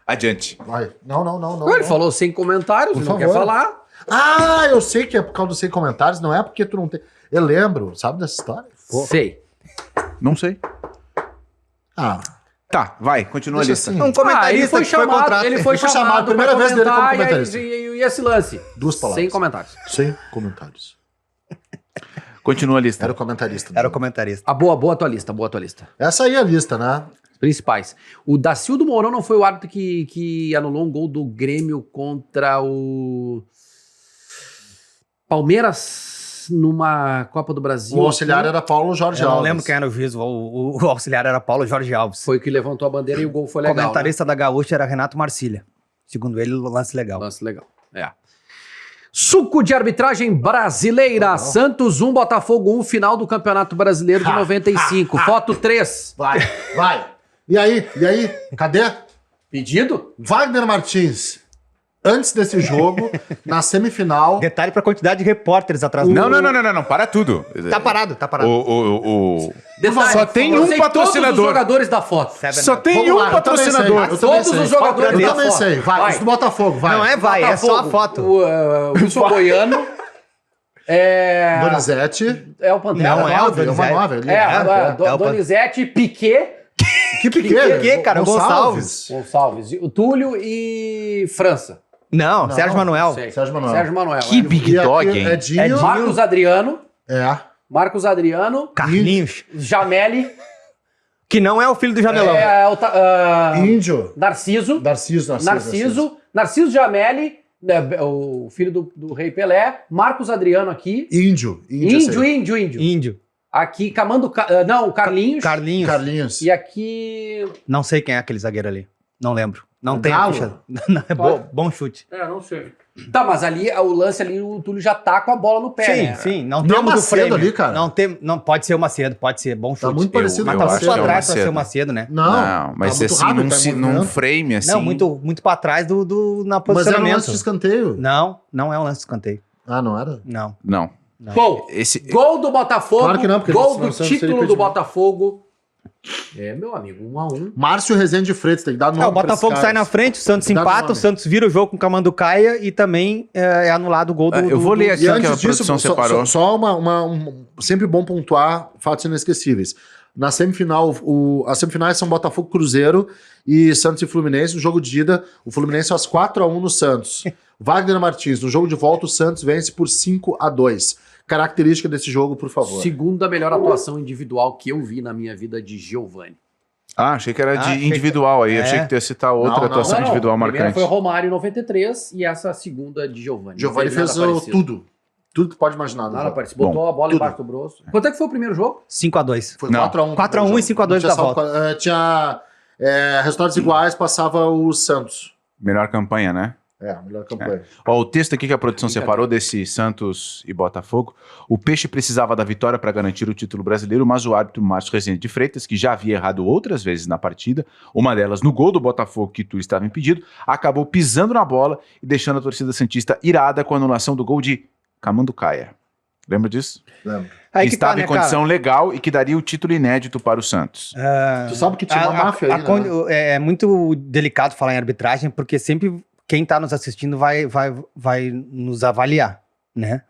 Adiante. Vai. Não. Não, ele falou sem comentários, Por não quer favor. falar. Ah, eu sei que é por causa dos 100 comentários, não é porque tu não tem. Eu lembro, sabe dessa história? Sei. Não sei. Ah, Tá, vai, continua a deixa lista. assim. Um comentarista ele foi que foi chamado, contratado. ele foi Ele foi chamado chamado, primeira pra vez dele como comentar, comentarista. e esse lance. 2 palavras. Sem comentários. Sem comentários. Continua a lista. Era o comentarista. Era o comentarista. A boa tua lista, boa tua lista. Essa aí é a lista, né? Os principais. O Dacildo Mourão não foi o árbitro que anulou um gol do Grêmio contra o Palmeiras numa Copa do Brasil. O auxiliar era Paulo Jorge Eu não Alves. lembro quem era o juiz. O auxiliar era Paulo Jorge Alves. Foi o que levantou a bandeira e o gol foi O legal. comentarista da Gaúcha era Renato Marcília. Segundo ele, lance legal. Lance legal. É. Suco de arbitragem brasileira. Santos 1, Botafogo 1, final do Campeonato Brasileiro de 95. Foto 3. Vai. E aí? Cadê? Pedido? Wagner Martins. Antes desse jogo, na semifinal. Detalhe pra quantidade de repórteres atrás do... Não, para tudo. Tá parado. Detalhe, Só tem eu um sei patrocinador. Todos os jogadores da foto. Só tem Vamos um lá, eu também sei, patrocinador. eu também Todos sei. os jogadores Eu da também foto. sei. Vai, os do Botafogo, vai. Não é vai, é só a foto. O Wilson Goiano. Donizete. É o Pantera. Não, é o Nove, Donizete. uma nova ali. é o Donizete, Piquet, Que pequeno. Piquet, cara, Gonçalves. Gonçalves, o Túlio e França. Não, Sérgio Manuel. Sei. Sérgio Manuel. Sérgio Manuel. Que é. big E aqui, dog, hein? Edinho. Marcos Adriano. É. Marcos Adriano. Carlinhos. Jameli. Que não é o filho do Jamelão. Índio. Narciso. Narciso Jameli. O filho do Rei Pelé. Marcos Adriano aqui. Índio. Índio. Aqui, Carlinhos. Carlinhos. E aqui... Não sei quem é aquele zagueiro ali. Não lembro. Não tem Galo? a ficha. Não, é bom chute. Não sei. Tá, mas ali, o lance ali, o Túlio já tá com a bola no pé, Sim, né? sim. Não Não é temos o Macedo frame. ali, cara? Não, pode ser o Macedo, pode ser. Bom chute. Tá muito parecido Mas eu tá acho muito que é o atrás pra Macedo. ser o Macedo, né? Não, mas tá muito assim, rápido, tá em num movimento. frame assim. Não, muito pra trás na Mas era um posicionamento. lance de escanteio. Não é um lance de escanteio. Ah, não era? Não. Não. Bom, gol do Botafogo, Claro que não, porque gol senão do seria título do impedimento. Botafogo. Meu amigo, 1-1. Márcio Rezende Freitas, tem que dar nome O Botafogo sai na frente, o Santos Dá empata, nome. o Santos vira o jogo com o Camanducaia e também é anulado o gol do... Eu vou ler aqui E o que a antes disso, produção separou. só sempre bom pontuar fatos inesquecíveis. Na semifinal, as semifinais são Botafogo Cruzeiro e Santos e Fluminense. No jogo de ida, o Fluminense faz 4-1 no Santos. Wagner Martins, no jogo de volta, o Santos vence por 5-2. Característica desse jogo, por favor. Segunda melhor atuação individual que eu vi na minha vida de Giovani. Ah, achei que era achei de individual aí. que- Achei que tu ia citar outra Não, atuação individual A primeira marcante. foi o Romário em 93 e essa segunda de Giovani. Giovanni Não fez fez nada parecido. tudo. Tudo que pode imaginar. no Nada jogo. parecido. Botou Bom, a bola tudo. embaixo do broço. Quanto é que foi o primeiro jogo? 5-2. Foi Não. 4-1. 4-1 e 5-2 da volta. Tinha resultados iguais, passava o Santos. Melhor campanha, né? Melhor campanha. Ó, o texto aqui que a produção Brincadeira. separou desse Santos e Botafogo. O Peixe precisava da vitória para garantir o título brasileiro, mas o árbitro Márcio Rezende de Freitas, que já havia errado outras vezes na partida, uma delas no gol do Botafogo que tu estava impedido, acabou pisando na bola e deixando a torcida santista irada com a anulação do gol de Camanducaia. Lembra disso? Lembro. Aí que que estava tá, né, em condição legal e que daria o título inédito para o Santos. Tu sabe que tinha uma máfia aí, né? É muito delicado falar em arbitragem, porque sempre quem está nos assistindo vai nos avaliar, né?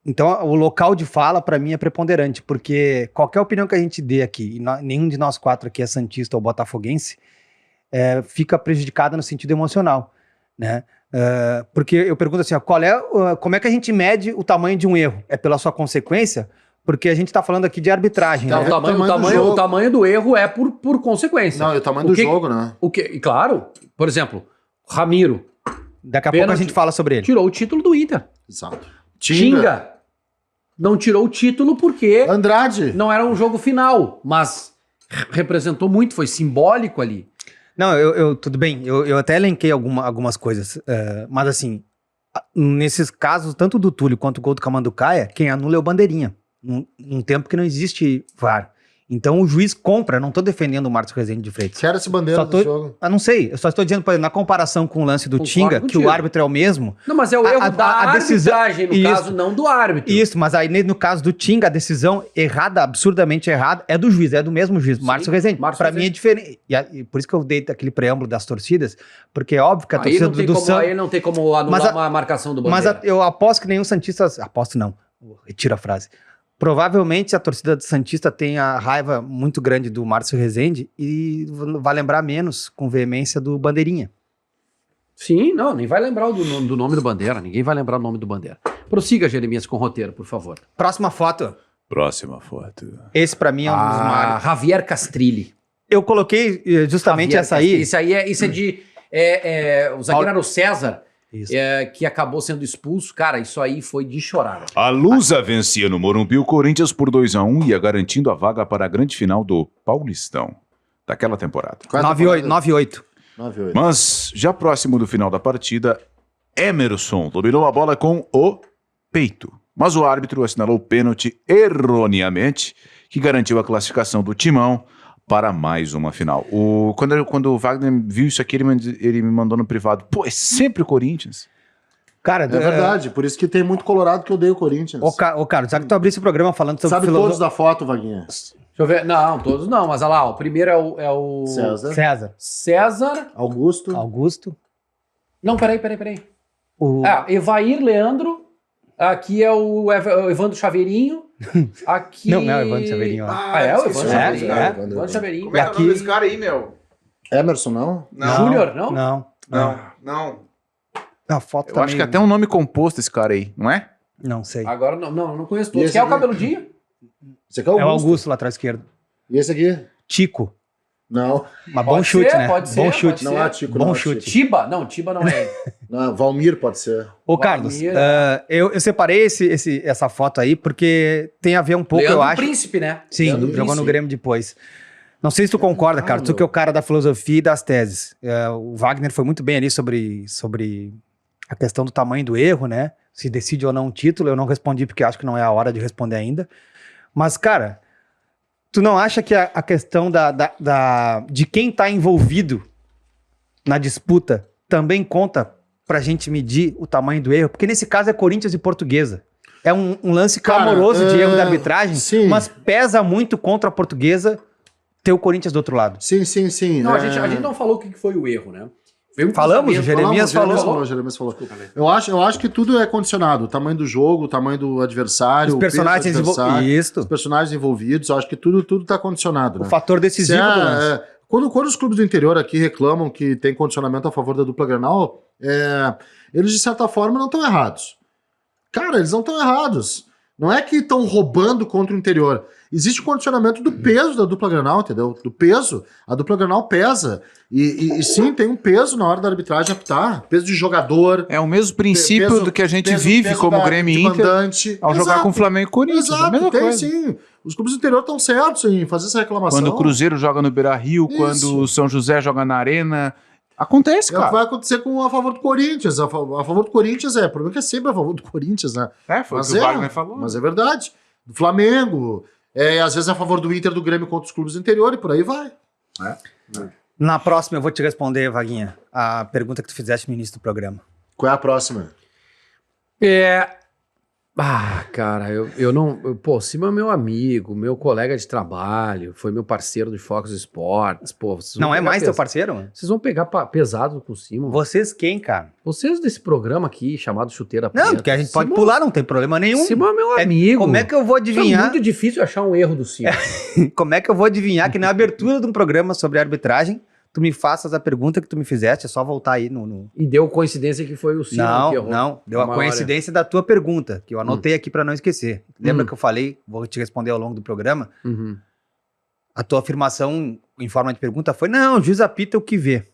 Então, o local de fala, para mim, é preponderante, porque qualquer opinião que a gente dê aqui, e nenhum de nós quatro aqui é santista ou botafoguense, fica prejudicada no sentido emocional, né? Porque eu pergunto assim, ó, como é que a gente mede o tamanho de um erro? É pela sua consequência? Porque a gente está falando aqui de arbitragem, Não, né? o tamanho do erro é por consequência. Não, e o tamanho do jogo, né? E claro, por exemplo, Ramiro Daqui a pouco a Pênalti. gente fala sobre ele. tirou o título do Inter. Exato. Tinga não tirou o título porque Andrade. não era um jogo final, mas representou muito, foi simbólico ali. Não, tudo bem, eu até elenquei algumas coisas, mas assim, nesses casos, tanto do Túlio quanto o gol do Camanducaia, quem anula é o Bandeirinha, num tempo que não existe VAR. Então o juiz compra, não estou defendendo o Márcio Rezende de Freitas. Quero esse bandeira Só do tô- jogo. Eu não sei, eu só estou dizendo, por exemplo, na comparação com o lance do Concordo Tinga, que contigo. o árbitro é o mesmo. Não, mas é o erro da decisão- arbitragem, no Isso. caso, não do árbitro. Isso, mas aí no caso do Tinga, a decisão errada, absurdamente errada, é do juiz, é do mesmo juiz, Sim, Márcio Rezende. Márcio Pra Rezende. mim é diferente. E por isso que eu dei aquele preâmbulo das torcidas, porque é óbvio que a Aí torcida não tem do como, Santos... aí não tem como anular Mas uma marcação do Mas Bandeira. eu aposto que nenhum Santista... Aposto não, retiro a frase. Provavelmente a torcida do Santista tem a raiva muito grande do Márcio Rezende e vai lembrar menos com veemência do Bandeirinha. Sim, não, nem vai lembrar do nome do Bandeira. Ninguém vai lembrar o nome do Bandeira. Prossiga, Jeremias, com o roteiro, por favor. Próxima foto. Próxima foto. Esse pra mim é um dos maiores. Javier Castrilli. Eu coloquei justamente Javier essa aí. Castrilli. Isso é de... o zagueiro era o César, Isso. que acabou sendo expulso. Cara, isso aí foi de chorar. A Lusa vencia no Morumbi o Corinthians por 2-1 e ia garantindo a vaga para a grande final do Paulistão daquela temporada. 9-8. 9-8. Mas, já próximo do final da partida, Emerson dominou a bola com o peito. Mas o árbitro assinalou o pênalti erroneamente, que garantiu a classificação do Timão para mais uma final. Quando o Wagner viu isso aqui, ele me mandou no privado. Pô, é sempre o Corinthians. Cara, É verdade, por isso que tem muito colorado que odeia o Corinthians. Ô, cara, já que tu abrisse o programa falando sobre Sabe todos da foto, Vaguinha? Deixa eu ver. Não, todos não, mas olha lá, o primeiro é o César. César. Augusto. Não, peraí. O... Evair Leandro. Aqui é o Evandro Chaveirinho. Aqui... Não é o Evandro Chaveirinho. O Evandro Chaveirinho. É. Evandro Chaveirinho. Como é que é o nome desse cara aí, meu? Emerson, não? Júnior, não? Não. A foto Eu tá acho que meio- até um nome composto esse cara aí, não é? Não sei. Agora não conheço E todos. esse Quer o aqui? cabeludinho? Esse aqui é É o Augusto. Augusto lá atrás esquerdo. E esse aqui? Tico. Não. Mas Pode bom chute, ser, né? pode ser, Bom pode chute. ser. Não é Tico, Bom não é chute. Tico. Tiba? Não, Tiba não é. Não, Valmir pode ser. Ô, Carlos, Valmir, eu separei essa foto aí porque tem a ver um pouco, Leandro eu acho. Príncipe, né? Sim, Leandro jogou no Príncipe. Grêmio depois. Não sei se tu concorda, Carlos, tu que é o cara da filosofia e das teses. O Wagner foi muito bem ali sobre a questão do tamanho do erro, né? Se decide ou não um título, eu não respondi porque acho que não é a hora de responder ainda. Mas, cara, tu não acha que a questão de quem tá envolvido na disputa também conta pra gente medir o tamanho do erro? Porque nesse caso é Corinthians e Portuguesa. É um lance Cara, clamoroso de erro da arbitragem, sim. mas pesa muito contra a Portuguesa ter o Corinthians do outro lado. Sim. Não, a gente não falou o que foi o erro, né? Veio um Falamos, cruzamento. o Jeremias falou. Jeremias falou. Desculpa, né? Eu acho que tudo é condicionado. O tamanho do jogo, o tamanho do adversário, Os personagens o peso do adversário, envolvidos. os personagens envolvidos. Eu acho que tudo tá condicionado. O Né? fator decisivo do lance. Quando os clubes do interior aqui reclamam que tem condicionamento a favor da dupla Grenal, eles de certa forma não estão errados. Cara, eles não estão errados. Não é que estão roubando contra o interior. Existe o condicionamento do peso da dupla Grenal, entendeu? Do peso. A dupla Grenal pesa. E sim, tem um peso na hora da arbitragem apitar. Peso de jogador. É o mesmo princípio peso- do que a gente peso- vive peso como da- Grêmio de e Inter mandante. ao jogar Exato. com Flamengo e Corinthians. É a Exato, mesma tem coisa. sim. Os clubes do interior estão certos em fazer essa reclamação. Quando o Cruzeiro joga no Beira-Rio, Isso. quando o São José joga na Arena. Acontece, É o que cara. vai acontecer com a favor do Corinthians. A favor do Corinthians o problema é que é sempre a favor do Corinthians, né? Foi Mas o que o Wagner falou. Mas é verdade. Do Flamengo, às vezes a favor do Inter, do Grêmio contra os clubes do interior e por aí vai. Na próxima eu vou te responder, Vaguinha, a pergunta que tu fizeste no início do programa. Qual é a próxima? Cara, Pô, o Cima é meu amigo, meu colega de trabalho, foi meu parceiro de Fox Sports. Pô, vocês vão Não é pegar mais teu parceiro? Mano? Vocês vão pegar pesado com o Cima. Vocês quem, cara? Vocês desse programa aqui, chamado Chuteira Não, Preta. porque a gente pode Cima- pular, não tem problema nenhum. Cima é meu amigo. Como é que eu vou É adivinhar? muito difícil achar um erro do Cima. Como é que eu vou adivinhar que na abertura de um programa sobre arbitragem, tu me faças a pergunta que tu me fizeste, é só voltar aí no... E deu coincidência que foi o Cima que errou. Não, deu a Uma hora. coincidência da tua pergunta, que eu anotei aqui pra não esquecer. Lembra que eu falei, vou te responder ao longo do programa, Uhum. a tua afirmação em forma de pergunta foi, não, o juiz apita o que vê.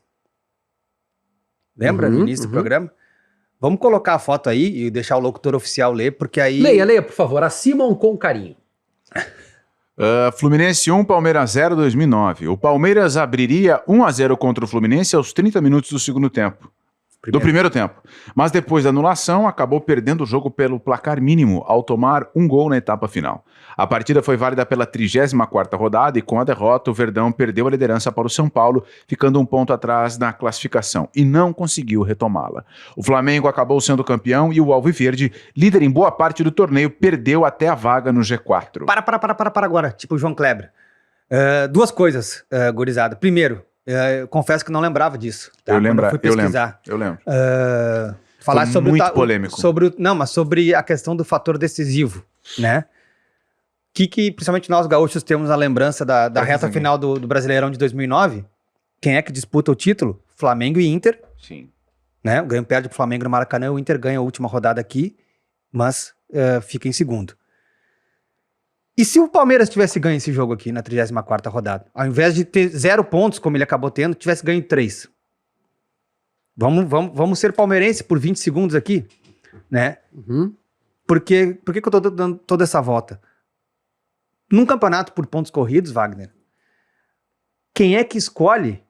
Lembra no início do programa? Vamos colocar a foto aí e deixar o locutor oficial ler, porque aí... Leia, por favor. Acima com carinho. Fluminense 1, Palmeiras 0, 2009. O Palmeiras abriria 1-0 contra o Fluminense aos 30 minutos do segundo tempo. Do primeiro tempo. Mas depois da anulação, acabou perdendo o jogo pelo placar mínimo, ao tomar um gol na etapa final. A partida foi válida pela 34ª rodada e com a derrota, o Verdão perdeu a liderança para o São Paulo, ficando um ponto atrás na classificação, e não conseguiu retomá-la. O Flamengo acabou sendo campeão e o Alviverde, líder em boa parte do torneio, perdeu até a vaga no G4. Para agora, tipo o João Kleber. Duas coisas, gurizada. Primeiro, eu confesso que não lembrava disso. Tá? Eu lembro, Quando fui pesquisar. eu lembro. Falar Foi sobre muito polêmico. mas sobre a questão do fator decisivo, né? que principalmente nós gaúchos temos a lembrança da reta final do Brasileirão de 2009? Quem é que disputa o título? Flamengo e Inter. Sim. Né? O Grêmio perde pro Flamengo no Maracanã, o Inter ganha a última rodada aqui, mas fica em segundo. E se o Palmeiras tivesse ganho esse jogo aqui na 34ª rodada? Ao invés de ter 0 pontos, como ele acabou tendo, tivesse ganho 3. Vamos ser palmeirense por 20 segundos aqui, né? Uhum. Por que eu tô dando toda essa volta? Num campeonato por pontos corridos, Wagner, quem é que escolhe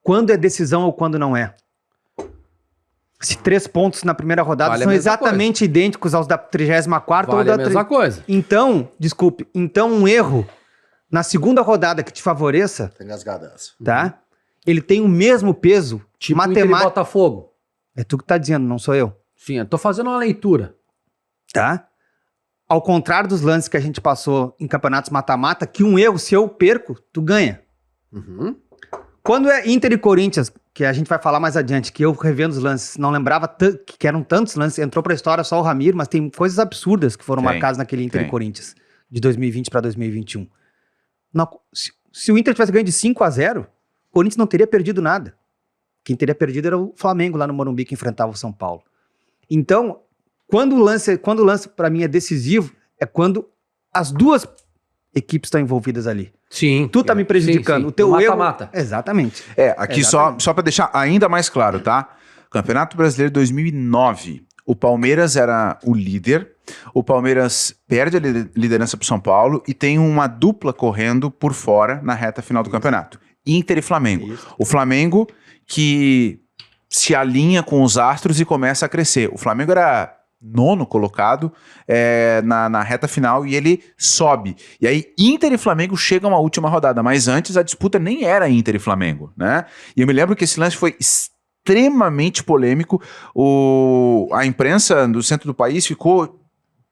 quando é decisão ou quando não é? Se 3 pontos na primeira rodada são exatamente idênticos aos da 34ª ou da a mesma coisa. Então, desculpe, um erro na segunda rodada que te favoreça, Tem gasgadas. tá? Ele tem o mesmo peso Tipo Inter e Botafogo. É tu que tá dizendo, não sou eu. Sim, eu tô fazendo uma leitura. Tá? Ao contrário dos lances que a gente passou em campeonatos mata-mata, que um erro, se eu perco, tu ganha. Uhum. Quando é Inter e Corinthians, que a gente vai falar mais adiante, que eu revendo os lances, não lembrava que eram tantos lances, entrou pra história só o Ramiro, mas tem coisas absurdas que foram marcadas naquele Inter e Corinthians, de 2020 para 2021. Se o Inter tivesse ganho de 5-0, o Corinthians não teria perdido nada. Quem teria perdido era o Flamengo lá no Morumbi, que enfrentava o São Paulo. Então, quando o lance para mim é decisivo, é quando as duas equipes estão envolvidas ali. Sim. Tu tá me prejudicando. Sim. O teu mata-mata. erro... Exatamente. Aqui só para deixar ainda mais claro, tá? Campeonato Brasileiro 2009. O Palmeiras era o líder. O Palmeiras perde a liderança pro São Paulo e tem uma dupla correndo por fora na reta final do campeonato. Inter e Flamengo. Isso. O Flamengo que se alinha com os astros e começa a crescer. O Flamengo era 9º colocado na reta final e ele sobe. E aí Inter e Flamengo chegam à última rodada, mas antes a disputa nem era Inter e Flamengo, né? E eu me lembro que esse lance foi extremamente polêmico. A imprensa do centro do país ficou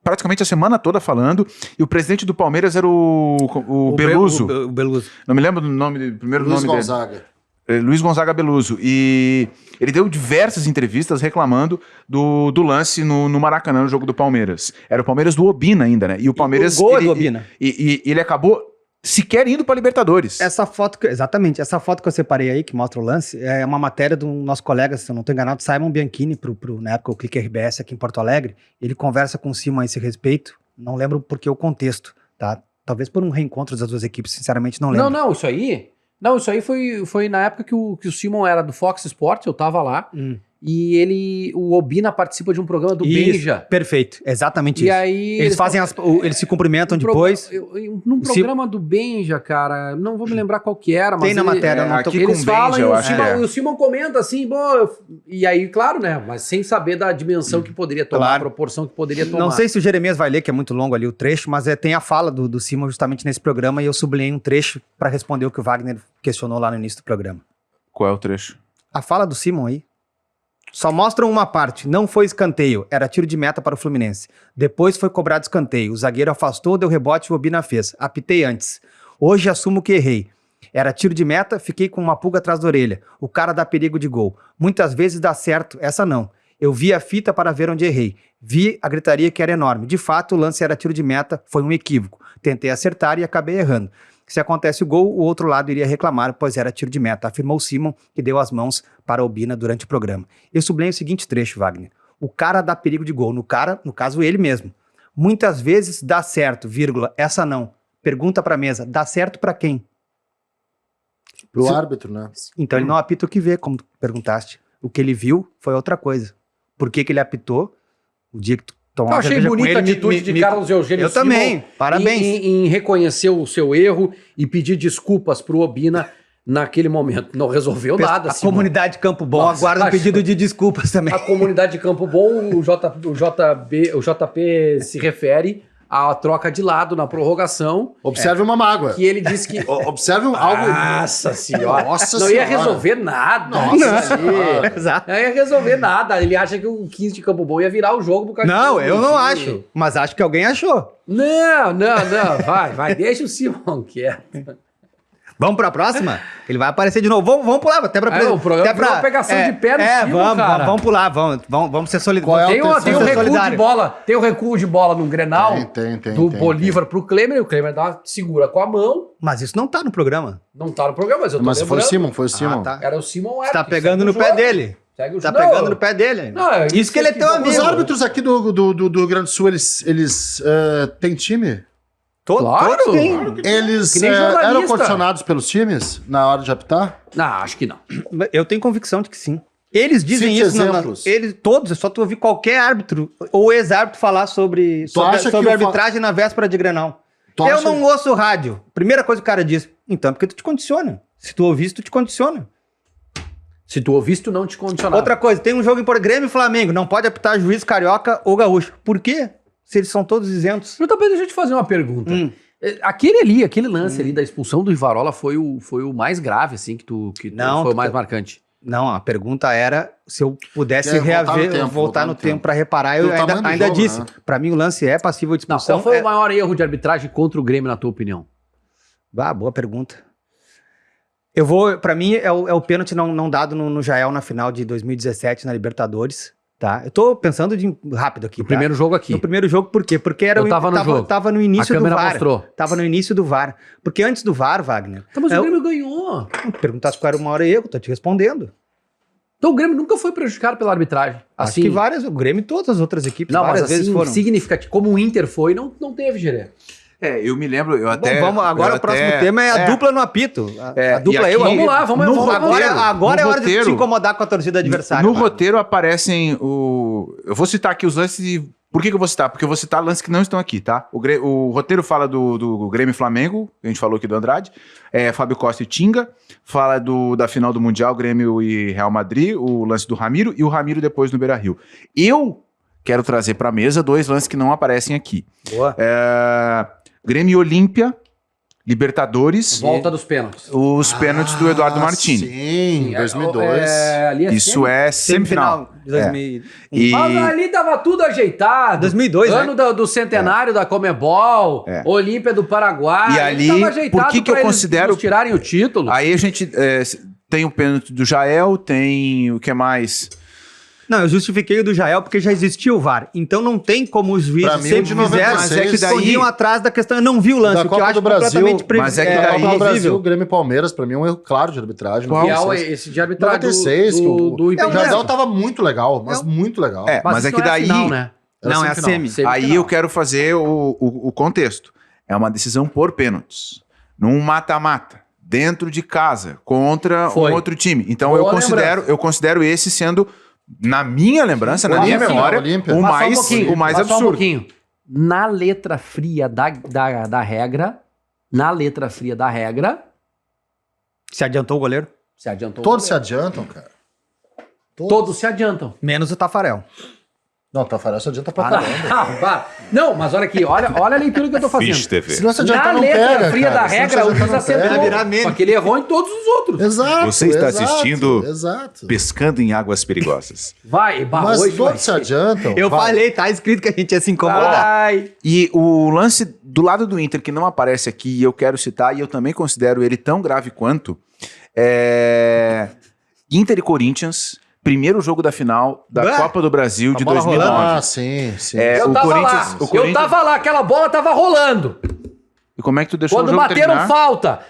praticamente a semana toda falando, e o presidente do Palmeiras era o Beluso. O Beluso. Não me lembro do primeiro Luiz nome Gonzaga. dele. Luiz Gonzaga Beluso, e ele deu diversas entrevistas reclamando do lance no Maracanã, no jogo do Palmeiras. Era o Palmeiras do Obina ainda, né? E o Palmeiras... O gol é do Obina. E ele acabou sequer indo para Libertadores. Exatamente, essa foto que eu separei aí, que mostra o lance, é uma matéria do nosso colega, se eu não estou enganado, Simon Bianchini, na época o Clique RBS aqui em Porto Alegre. Ele conversa com o Simon a esse respeito, não lembro porque o contexto, tá? Talvez por um reencontro das duas equipes, sinceramente não lembro. Não, isso aí foi na época que o Simon era do Fox Sports, eu tava lá, e o Obina participa de um programa do Benja. Perfeito, exatamente e isso. Aí eles se cumprimentam depois. Num programa do Benja, cara, não vou me lembrar qual que era, mas... Tem na matéria, eu não tô... Eles falam Benja, e o Simon comenta assim, e aí, claro, né, mas sem saber da dimensão que poderia tomar, a proporção que poderia tomar. Não sei se o Jeremias vai ler, que é muito longo ali o trecho, mas tem a fala do Simon justamente nesse programa, e eu sublinhei um trecho para responder o que o Wagner questionou lá no início do programa. Qual é o trecho? A fala do Simon aí. Só mostram uma parte, não foi escanteio, era tiro de meta para o Fluminense. Depois foi cobrado escanteio, o zagueiro afastou, deu rebote e o Obina fez. Apitei antes. Hoje assumo que errei. Era tiro de meta, fiquei com uma pulga atrás da orelha. O cara dá perigo de gol. Muitas vezes dá certo, essa não. Eu vi a fita para ver onde errei. Vi a gritaria que era enorme. De fato, o lance era tiro de meta, foi um equívoco. Tentei acertar e acabei errando. Se acontece o gol, o outro lado iria reclamar, pois era tiro de meta, afirmou Simon, que deu as mãos para Obina durante o programa. Eu sublinho o seguinte trecho, Wagner. O cara dá perigo de gol. No caso, ele mesmo. Muitas vezes dá certo, vírgula, essa não. Pergunta pra mesa, dá certo pra quem? Pro árbitro, né? Então ele não apita o que vê, como tu perguntaste. O que ele viu foi outra coisa. Por que ele apitou? O dia que tu tomou uma cerveja com ele... Eu achei bonita a atitude de Carlos Eugênio Simon. Eu também, parabéns. Em reconhecer o seu erro e pedir desculpas pro Obina naquele momento. Não resolveu nada. A comunidade de Campo Bom aguarda um pedido de desculpas também. A comunidade de Campo Bom, o JP se refere à troca de lado na prorrogação. Observe uma mágoa. Que ele disse que... Observe algo... Nossa senhora. Nossa não senhora. ia resolver nada. Nossa Exato. Não ia resolver nada. Ele acha que o 15 de Campo Bom ia virar o jogo. Por causa não, eu não acho. Mas acho que alguém achou. Não. Vai. Deixa o Simon quieto. Vamos pra próxima? Ele vai aparecer de novo. Vamos pular, até pra... O programa virou uma pegação de pé no Simon, cara. Vamos pular, vamos ser solidários. Tem um recuo de bola. Tem um recuo de bola no Grenal. Tem, do Bolívar pro Klemer. E o Klemer segura com a mão. Mas isso não tá no programa. Não tá no programa, mas eu tô Mas foi o lembrando. Simon. tá. Era o Simon Você tá pegando no pé dele. Segue o Tá jogo. pegando no pé dele. Não, Isso que ele é teu amigo. Os árbitros aqui do Rio Grande do Sul, eles têm time? Claro. Todos têm. Eles Que nem eram jornalista. condicionados pelos times na hora de apitar? Não, acho que não. Eu tenho convicção de que sim. Eles dizem Cite isso. exemplos. Eles todos, é só tu ouvir qualquer árbitro ou ex-árbitro falar sobre acha que o arbitragem na véspera de Grenal. Tu Eu acha- não ouço rádio. Primeira coisa que o cara diz, então, porque tu te condiciona. Se tu ouvisse, tu te condiciona. Se tu ouvisse, tu não te condicionava. Outra coisa, tem um jogo em Grêmio e Flamengo, não pode apitar juiz carioca ou gaúcho. Por quê? Se eles são todos isentos. Eu também deixa eu te fazer uma pergunta. Aquele lance ali da expulsão do Rivarola foi o mais grave, assim, que Não, foi o mais marcante. Não, a pergunta era se eu pudesse voltar no tempo, pra reparar. Eu Pelo tamanho do ainda jogo, disse, né? pra mim o lance é passível de Não, expulsão. qual foi o maior erro de arbitragem contra o Grêmio, na tua opinião? Boa pergunta. Pra mim, é o pênalti não dado no Jael na final de 2017 na Libertadores, tá? Eu tô pensando rápido aqui, No primeiro jogo aqui. No primeiro jogo, por quê? Porque Eu tava no jogo. Tava no início A do câmera VAR. mostrou. Tava no início do VAR. Porque antes do VAR, Wagner... Tá, mas é o Grêmio ganhou. Perguntasse qual era o maior erro, tô te respondendo. Então o Grêmio nunca foi prejudicado pela arbitragem. Acho Assim, que o Grêmio e todas as outras equipes não, mas várias vezes assim, foram. significativo. Como o Inter foi, não teve, Gerê. Eu me lembro, eu até... Bom, agora o próximo tema é a dupla no apito. A dupla e aqui- Vamos lá, vamos Agora é hora de roteiro- se incomodar com a torcida adversária. No Wagner. roteiro aparecem Eu vou citar aqui os lances e... Por que eu vou citar? Porque eu vou citar lances que não estão aqui, tá? O roteiro fala do Grêmio e Flamengo, a gente falou aqui do Andrade, Fábio Costa e Tinga, fala da final do Mundial, Grêmio e Real Madrid, o lance do Ramiro e o Ramiro depois no Beira-Rio. Eu quero trazer pra mesa 2 lances que não aparecem aqui. Boa. Grêmio e Olímpia, Libertadores, Volta dos pênaltis. os pênaltis do Eduardo Martini. Sim, 2002. Ali é Isso é semifinal. de 2000. E... Mas ali tava tudo ajeitado. 2002, ano do centenário da Comebol, Olímpia do Paraguai. E ali, tava ajeitado por que pra eu eles considero- nos tirarem o título. Aí a gente tem o pênalti do Jael, tem o que mais? Não, eu justifiquei o do Jael porque já existia o VAR. Então não tem como os Pra juízes mim, o sempre de fizeram, 96, mas é que escondiam atrás da questão. Eu não vi o lance, Da o que eu Copa acho do Brasil, completamente mas é que Da daí- Copa do Brasil, plausível. Grêmio e Palmeiras, pra mim é um erro claro de arbitragem. Qual? Que é 96. esse de arbitragem 96, que do o impedimento. Jardel tava muito legal, mas muito legal. Mas isso é que não daí... final, né? Era Não, é a semifinal. semi. Aí eu quero fazer o contexto. É uma decisão por pênaltis. Num mata-mata. Dentro de casa. Contra Foi. um outro time. Então Boa eu considero esse sendo, na minha lembrança, na Mas minha assim, memória, Olímpia. o Mas só mais, um pouquinho, o mais mas só absurdo. Um pouquinho. Na letra fria da regra, Se adiantou o goleiro? se adiantou. Todos se adiantam, cara. Todos se adiantam. Menos o Tafarel. Não, o Tafarel se adianta pra caramba. Não, mas olha aqui, olha a leitura que eu tô fazendo. Se não se Na adiantar, não letra pega, fria cara. da Se não se regra, o adiantar, juiz não pega. acertou. virar meme. Só que ele errou em todos os outros. Exato. Você está exato, assistindo- Exato. Pescando em águas perigosas. Vai, Mas hoje vai todos se ser. adiantam. Eu vai. falei, tá escrito que a gente ia se incomodar. Vai. E o lance do lado do Inter, que não aparece aqui, e eu quero citar, e eu também considero ele tão grave quanto, Inter e Corinthians, primeiro jogo da final da Bah! Copa do Brasil de A bola 2009. Ah, sim, sim. Eu o tava Corinthians- lá, o Corinthians- eu tava lá, aquela bola tava rolando. E como é que tu deixou Quando o jogo bateram terminar?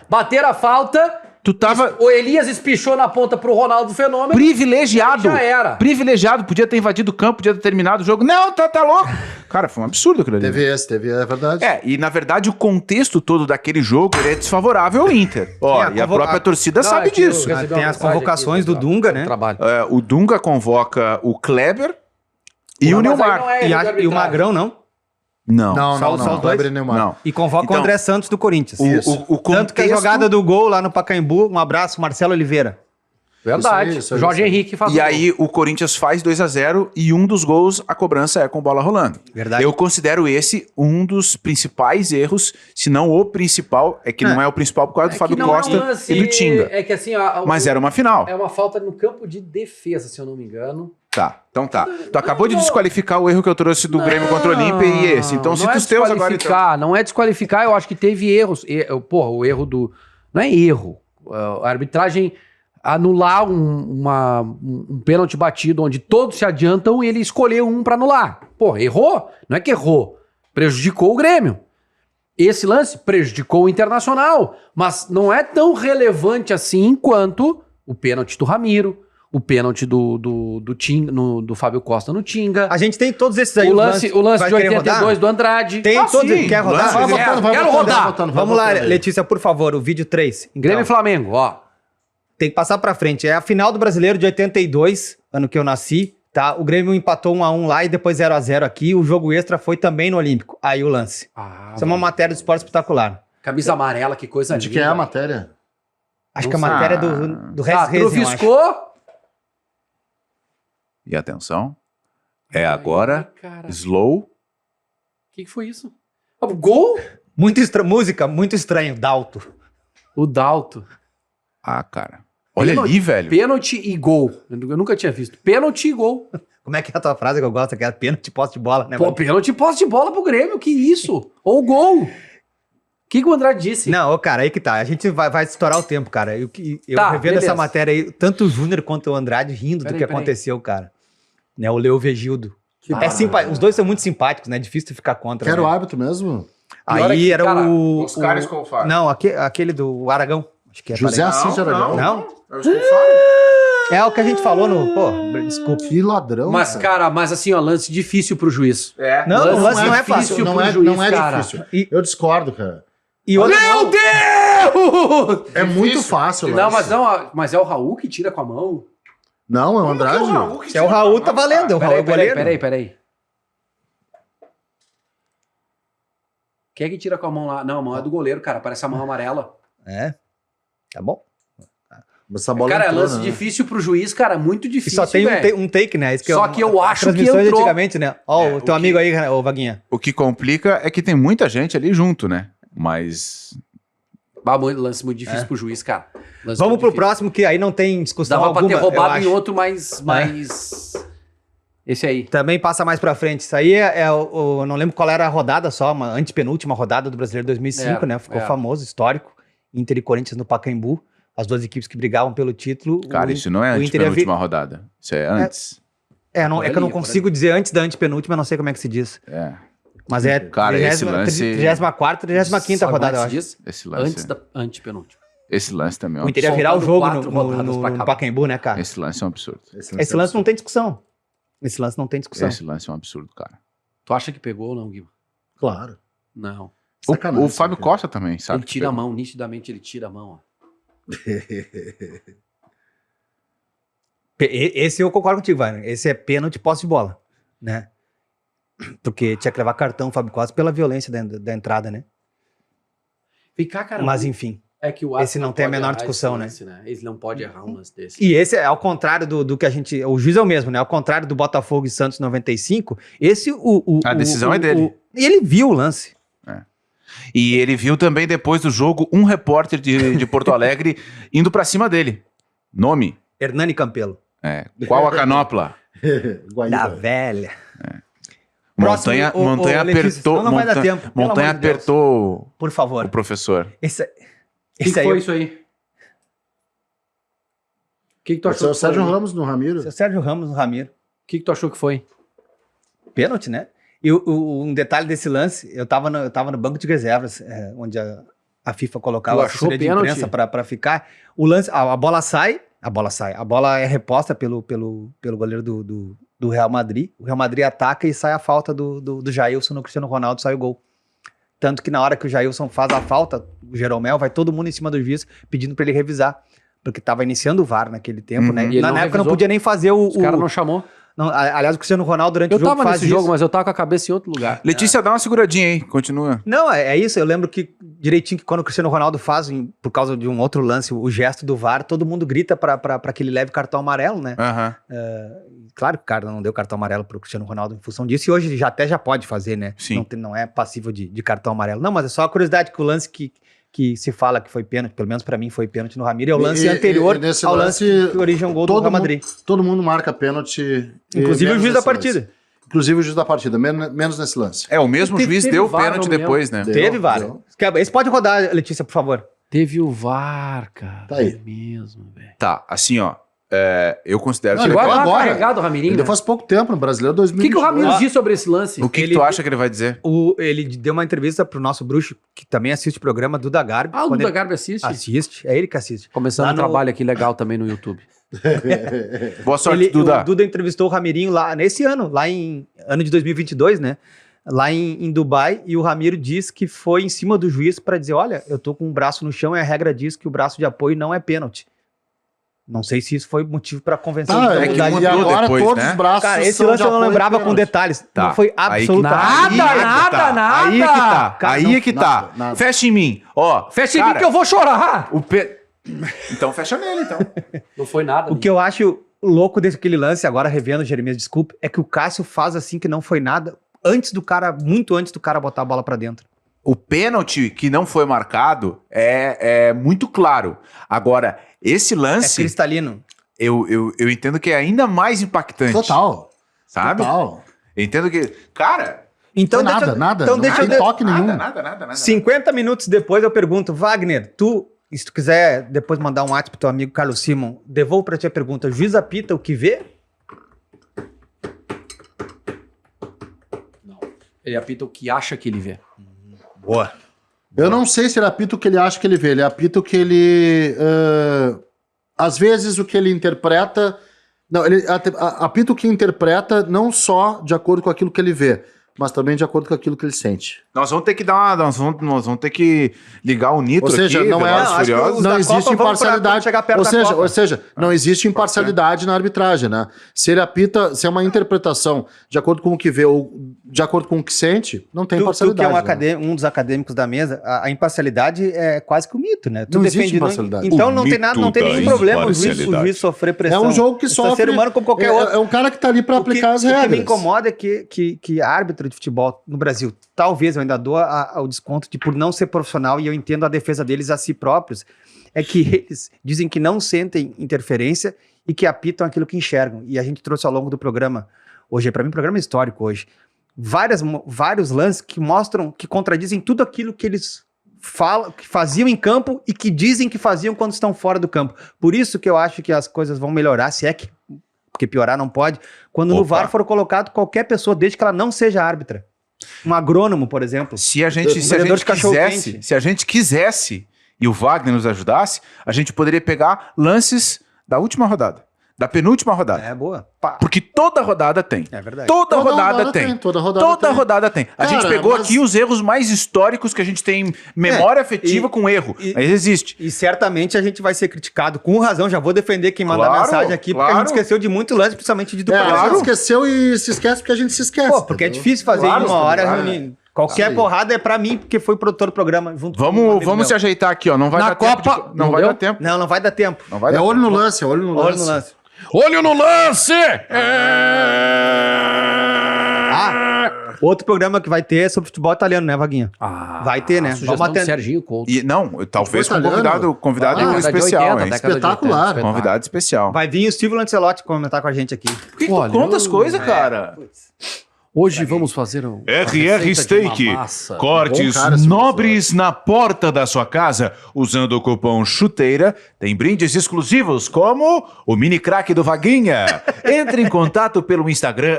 bateram a falta, Tu tava o Elias espichou na ponta pro Ronaldo Fenômeno. privilegiado. Já era. Privilegiado. Podia ter invadido o campo, podia ter terminado o jogo. Não, tá louco. Cara, foi um absurdo aquilo ali. É verdade. E na verdade o contexto todo daquele jogo ele é desfavorável ao Inter. Ó, Sim, e a própria torcida Não, sabe é que eu disso. recebi Tem uma as mensagem convocações aqui, do Dunga, né? Trabalho. O Dunga convoca o Kleber e o Mas aí Nilmar. não é erro E, de e o arbitragem. Magrão não. Não. Não, Só não, os não. dois? Kleber e Neymar. Não. E convoca Então, o André Santos do Corinthians. O Tanto que a contexto- jogada do gol lá no Pacaembu, um abraço, Marcelo Oliveira. Verdade. Isso aí, Jorge isso aí. Henrique faz E o gol. aí o Corinthians faz 2-0 e um dos gols a cobrança é com bola rolando. Verdade. Eu considero esse um dos principais erros, se não o principal, é que não é o principal por causa do É que Fábio não Costa é um lance- e do Tinga. É que assim, ó, Mas era uma final. é uma falta no campo de defesa, se eu não me engano. Tá, então tá. Tu acabou de desqualificar o erro que eu trouxe do Grêmio contra o Olímpia e esse. Então não cita é os teus agora. Então. desqualificar, não é desqualificar, eu acho que teve erros. Porra, o erro Não é erro. A arbitragem anular um pênalti batido onde todos se adiantam e ele escolheu um pra anular. Pô, errou? Não é que errou. Prejudicou o Grêmio. Esse lance prejudicou o Internacional, mas não é tão relevante assim quanto o pênalti do Ramiro, o pênalti do Fábio Costa no Tinga. A gente tem todos esses aí. O lance de vai querer 82 rodar? do Andrade. Tem todos. sim. Quer rodar? Lance- Quero rodar. Vamos lá, Letícia, por favor, o vídeo 3. Então, Grêmio e Flamengo, ó. tem que passar pra frente. É a final do Brasileiro de 82, ano que eu nasci, tá? O Grêmio empatou 1-1 lá e depois 0-0 aqui. O jogo extra foi também no Olímpico. Aí o lance. Isso é uma matéria do Esporte Espetacular. Camisa amarela, que coisa De linda. quem é a matéria? Acho que a matéria é do Regis Reis, eu acho. Troviscou. E atenção, é agora, Cara, slow. o que foi isso? O gol? Música muito estranho, Dalto. O Dalto. Ah, cara. Olha Pênalti- ali, velho. Pênalti e gol. Eu nunca tinha visto. Pênalti e gol. Como é que é a tua frase que eu gosto? Que é pênalti, posse de bola, né? Pô, mano? pênalti e posse de bola pro Grêmio. Que isso? Ou gol. O que o Andrade disse? Não, ô, cara, aí que tá. A gente vai estourar o tempo, cara. Eu Tá, revendo beleza. essa matéria aí, tanto o Júnior quanto o Andrade rindo do que Peraí. aconteceu, cara. Né, o Leo Vegildo. Ah, Os dois são muito simpáticos, né? Difícil tu ficar contra. Quero né? o árbitro mesmo? Pior é Aí que, era cara, o. Oscar o- Escolfaro. Não, aquele do Aragão. Acho que é. José parece. Assis de Aragão. Não? É o Escolfaro. É o que a gente falou no. Pô, desculpa. Que ladrão. Mas, cara, mas assim, ó, lance difícil pro juiz. É. Não, o lance não é difícil, fácil. Não pro é, juiz, não é cara. difícil. E- Eu discordo, cara. E outra. Meu Deus! É muito fácil, Não, lance. mas é o Raul que tira com a mão. Não, é o Andrade. Se é o Raul, tá valendo. É o Raul é goleiro. Peraí. Quem é que tira com a mão lá? Não, a mão é do goleiro, cara. Parece a mão amarela. É. Tá bom. Mas essa bola Cara, é entrou, lance né? difícil pro juiz, cara. Muito E difícil, só tem velho. um take, né? Isso Só que eu acho que transmissões entrou. antigamente, né? Ó, É, o teu o amigo aí, ô Vaguinha. O que complica é que tem muita gente ali junto, né? Mas Lance muito difícil pro juiz, cara. Lance Vamos muito pro difícil. próximo, que aí não tem discussão Dava pra alguma, ter roubado eu em acho. outro mais... Esse aí. Também passa mais pra frente. Isso aí eu não lembro qual era a rodada só, uma antepenúltima rodada do Brasileiro 2005, né? Ficou famoso, histórico. Inter e Corinthians no Pacaembu. As duas equipes que brigavam pelo título. cara, isso não é a o Inter ia antepenúltima rodada. Isso é antes. É que eu não ali, consigo dizer antes da antepenúltima, eu não sei como é que se diz. É. Mas é Cara, esse lance- 34ª, 35ª Sabe rodada, eu como é que acho. se diz? Esse lance. Antes da antepenúltima. Esse lance também é um O Inter ia virar o Soltando jogo quatro rodadas pra no acabar. Pacaembu, né, cara? Esse lance é um absurdo. Esse lance não tem discussão. Esse lance não tem discussão. Esse lance é um absurdo, cara. Tu acha que pegou ou não, Guima? Claro. Não. Sacanagem, O Fábio cara. Costa também, sabe? Ele tira a mão, nitidamente ele tira a mão, ó. Esse eu concordo contigo, Wagner. Esse é pênalti posse de bola, né? Porque tinha que levar cartão Fábio Costa pela violência da entrada, né? Vem cá, cara. Mas enfim. É que o esse não tem a pode menor errar discussão, esse lance, Ele não pode errar um lance desse. E esse é ao contrário do que a gente... O juiz é o mesmo, né? Ao contrário do Botafogo e Santos 95, esse... A decisão é dele. E ele viu o lance. E ele viu também depois do jogo um repórter de Porto Alegre indo pra cima dele. Nome? Hernani Campelo. Qual a canopla? Guaíba. Da velha. Montanha, Próximo, Montanha Letícia, apertou. senão não vai dar tempo, pelo Montanha amor de Deus. apertou Por favor. o professor. Esse que aí foi é isso aí? O que tu Esse achou é o que foi? Sérgio Ramos no Ramiro. o Sérgio Ramos no Ramiro. O que tu achou que foi? Pênalti, né? E um detalhe desse lance, eu tava no banco de reservas, onde a FIFA colocava Tu a achou assessoria de pênalti? imprensa pra ficar. O lance, a bola sai, a bola é reposta pelo goleiro do Real Madrid. O Real Madrid ataca e sai a falta do Jailson no Cristiano Ronaldo, sai o gol. Tanto que na hora que o Jailson faz a falta, o Jeromel, vai todo mundo em cima do juiz pedindo pra ele revisar. Porque tava iniciando o VAR naquele tempo, Uhum. né? E ele Na não época não revisou? podia nem fazer Os caras não chamou? Não, aliás, o Cristiano Ronaldo durante Eu o jogo tava faz nesse jogo, isso. mas eu tava com a cabeça em outro lugar. Letícia, dá uma seguradinha aí, continua. Não, é isso. Eu lembro que direitinho que quando o Cristiano Ronaldo faz, por causa de um outro lance, o gesto do VAR, todo mundo grita pra que ele leve cartão amarelo, né? Aham. Claro que o cara não deu cartão amarelo pro Cristiano Ronaldo em função disso, e hoje até já pode fazer, né? Sim. Não é passível de cartão amarelo. Não, mas é só a curiosidade que o lance que se fala que foi pênalti, pelo menos pra mim foi pênalti no Ramiro, é o lance anterior nesse ao lance, lance que origina um gol do Real Madrid. Todo mundo marca pênalti. Inclusive o menos juiz da nesse partida. lance. Inclusive o juiz da partida, menos nesse lance. É, o mesmo Teve juiz VAR, deu não pênalti me depois, né? Deu, Teve, VAR. deu. Esse pode rodar, Letícia, por favor. Teve o VAR, cara. Tá aí. É mesmo, velho. Tá, assim, ó. Eu considero Não, que ele ele vai pode... agora. Carregado o Ramirinho. Ele né? faz pouco tempo no Brasileiro O 2022. que o Ramiro disse sobre esse lance? O que tu acha que ele vai dizer? Ele deu uma entrevista pro nosso bruxo, que também assiste o programa, Duda Garbi. Ah, o Quando Duda ele Garbi assiste? assiste, é ele que assiste. Começando Lá um no- trabalho aqui legal também no YouTube. Boa sorte, O Duda. Duda entrevistou o Ramirinho lá nesse ano, lá em ano de 2022, né? Lá em Dubai, e o Ramiro disse que foi em cima do juiz para dizer: olha, eu tô com o braço no chão e a regra diz que o braço de apoio não é pênalti. Não sei se isso foi motivo para convencer Tá, o é Duda. que e mudou agora depois, todos né? os braços Cara, esse são lance de eu não apoio lembrava com pênalti. detalhes. Tá. Não foi Aí que- absolutamente Nada. Aí é que tá. Cara, Aí não- é que tá. nada, nada. Fecha em mim. Ó, Fecha em mim cara, que eu vou chorar. Então fecha nele, então. Não foi nada. O que eu acho louco daquele lance, agora revendo, Jeremias, desculpe, é que o Cássio faz assim que não foi nada, muito antes do cara botar a bola pra dentro. O pênalti que não foi marcado é muito claro. Agora, esse É lance, cristalino. eu entendo que é ainda mais impactante. Total. Sabe? Total. Eu entendo que... Cara... Então, Foi deixa, nada. Então Não deixa eu... tem toque nenhum. Nada. 50 minutos depois eu pergunto: Wagner, se tu quiser depois mandar um WhatsApp pro teu amigo Carlos Simon, devolvo pra ti a pergunta: o juiz apita o que vê? Ele apita o que acha que ele vê. Boa. Eu não sei se ele apita o que ele acha que ele vê. Ele apita o que ele... às vezes o que ele interpreta... Não, ele apita o que interpreta não só de acordo com aquilo que ele vê, mas também de acordo com aquilo que ele sente. Nós vamos ter que nós vamos ter que ligar o nitro Ou seja, aqui, não é... Velozes e acho que Furiosos. os Não da existe Copa vão imparcialidade. chegar perto Ou da seja, Copa. não existe imparcialidade na arbitragem, né? Se ele apita, se é uma interpretação de acordo com o que vê ou de acordo com o que sente, não tem Tu que imparcialidade. é um dos acadêmicos da mesa, a imparcialidade é quase que um mito, né? Tu Não existe defende, imparcialidade. Então O não tem nada, não mito tem da nenhum problema o imparcialidade. juiz sofrer É pressão. um jogo que Esse sofre... ser humano como qualquer outro. É um cara que tá ali pra aplicar as regras. O que me incomoda é que árbitro de futebol no Brasil, talvez eu ainda dou o desconto de por não ser profissional, e eu entendo a defesa deles a si próprios, é que eles dizem que não sentem interferência e que apitam aquilo que enxergam. E a gente trouxe ao longo do programa, hoje, para mim, programa histórico hoje, vários lances que mostram, que contradizem tudo aquilo que eles falam, que faziam em campo e que dizem que faziam quando estão fora do campo. Por isso que eu acho que as coisas vão melhorar, se é que, porque piorar não pode, quando no Opa. VAR for colocado qualquer pessoa, desde que ela não seja árbitra. Um agrônomo, por exemplo. Se a gente vendedor de cachorro-quente. se a gente quisesse e o Wagner nos ajudasse, a gente poderia pegar lances da última rodada, da penúltima rodada. É boa. Pá. Porque toda rodada tem. É verdade. Toda rodada tem. Toda rodada Toda tem. rodada tem. A gente Cara, pegou mas- aqui os erros mais históricos que a gente tem memória afetiva com erro. Mas existe. E certamente a gente vai ser criticado com razão. Já vou defender quem manda Claro, mensagem aqui, porque a claro. gente esqueceu de muito lance, principalmente de É, dupla. a gente esqueceu e se esquece porque a gente se esquece. Pô, porque é entendeu? difícil fazer Claro, em uma hora claro. reunir. Qualquer Claro. porrada é pra mim, porque foi produtor do programa. Junto com um amigo Vamos se meu. ajeitar aqui, ó. Não vai Na dar tempo. Copa, Não não vai deu? dar tempo. Não vai dar tempo. Não vai É dar olho tempo. no lance, olho no lance. Olha no lance. Olho no lance! Outro programa que vai ter é sobre futebol italiano, né, Vaguinha? Vai ter, né? Sugestão Vamos do atender. Serginho Couto. E, não, talvez com italiano? convidado Ah, especial, década de 80, hein? década de 80, Espetacular. espetáculo. Convidado especial. Vai vir o Steve Lancelotti comentar com a gente aqui. Por que tu Olha, conta as coisas, cara? Hoje vamos fazer um RR Steak. Cortes Bom cara, esse nobres na porta da sua casa. Usando o cupom CHUTEIRA, Tem brindes exclusivos como o mini crack do Vaguinha. Entre em contato pelo Instagram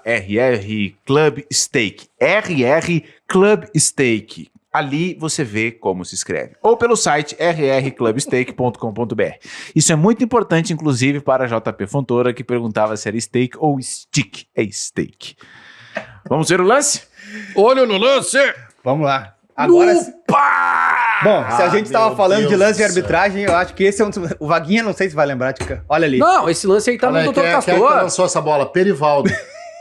@rrclubsteak. RR Club Steak. Ali você vê como se escreve. Ou pelo site rrclubsteak.com.br. Isso é muito importante, inclusive, para a JP Fontoura, que perguntava se era steak ou stick. É steak. Vamos ver o lance? Olho no lance! Vamos lá. Agora, Opa! bom, se a gente estava meu falando de Deus lance de do céu. arbitragem, eu acho que esse é um dos... O Vaguinha, não sei se vai lembrar. Olha ali. Não, esse lance aí tá Olha no aí, Dr. quem é que Castor. lançou essa bola? Perivaldo.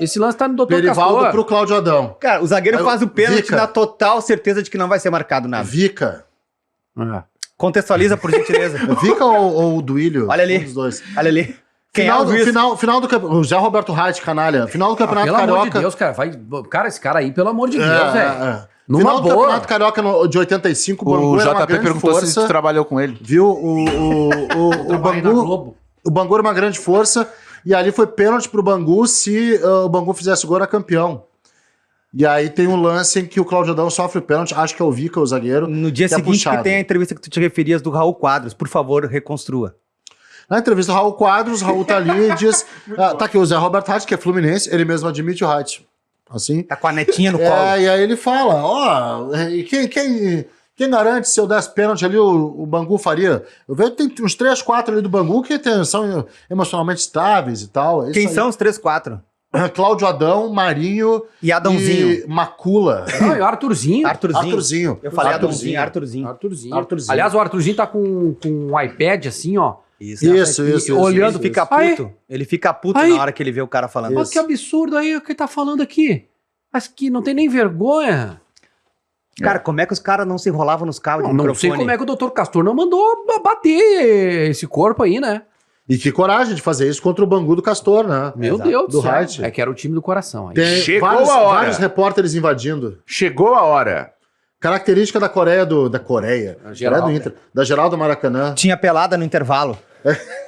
Esse lance tá no Dr. Perivaldo Castor. pro Cláudio Adão. Cara, o zagueiro Aí, faz o pênalti Vica. na total certeza de que não vai ser marcado nada. Vica. É. Contextualiza, por gentileza. Vica ou o Duílio? Olha ali. Um dos dois. Olha ali. Quem Final, é o juiz? final do campeonato. O Zé Roberto Reit, canalha. Final do Campeonato Pelo Carioca. amor de Deus, cara. Cara, esse cara aí, pelo amor de Deus, É, velho. é. Numa Final do boa. Campeonato Carioca de 85, o O Bangu era uma JP grande perguntou se força. tu trabalhou com ele. Viu? O Trabalhei na Bangu. Globo. O Bangu era uma grande força. E ali foi pênalti pro Bangu se o Bangu fizesse o gol, era campeão. E aí tem um lance em que o Cláudio Adão sofre o pênalti, acho que é o Vica, o zagueiro. No dia que é seguinte que puxado. tem a entrevista que tu te referias do Raul Quadros. Por favor, reconstrua. Na entrevista do Raul Quadros, Raul tá ali e diz... tá aqui o Zé Roberto Hart, que é fluminense, ele mesmo admite o Hart. Assim. Tá com a netinha no colo. E aí ele fala, quem garante se eu desse pênalti ali, o Bangu faria? Eu vejo que tem uns 3, 4 ali do Bangu que são emocionalmente estáveis e tal. Quem são os 3, 4? Cláudio Adão, Marinho E Adãozinho. e Macula. Não, e o Arthurzinho. Arthurzinho. Eu falei Arthurzinho. Arthurzinho. Arthurzinho. Aliás, o Arthurzinho tá com um iPad assim, ó. Isso. Olhando, isso. fica Aí. puto. Ele fica puto Aí. na hora que ele vê o cara falando. Mas que absurdo aí o que ele tá falando aqui. Mas que não tem nem vergonha. Cara, como é que os caras não se enrolavam nos cabos de Não sei microfone? como é que o Dr. Castor não mandou bater esse corpo aí, né? E que coragem de fazer isso contra o Bangu do Castor, né? Meu Exato. Deus Do céu. Hart. É que era o time do coração aí. Tem Chegou a hora. vários repórteres invadindo. Chegou a hora. Característica da Coreia Coreia do Inter, da geral do Maracanã. Tinha pelada no intervalo.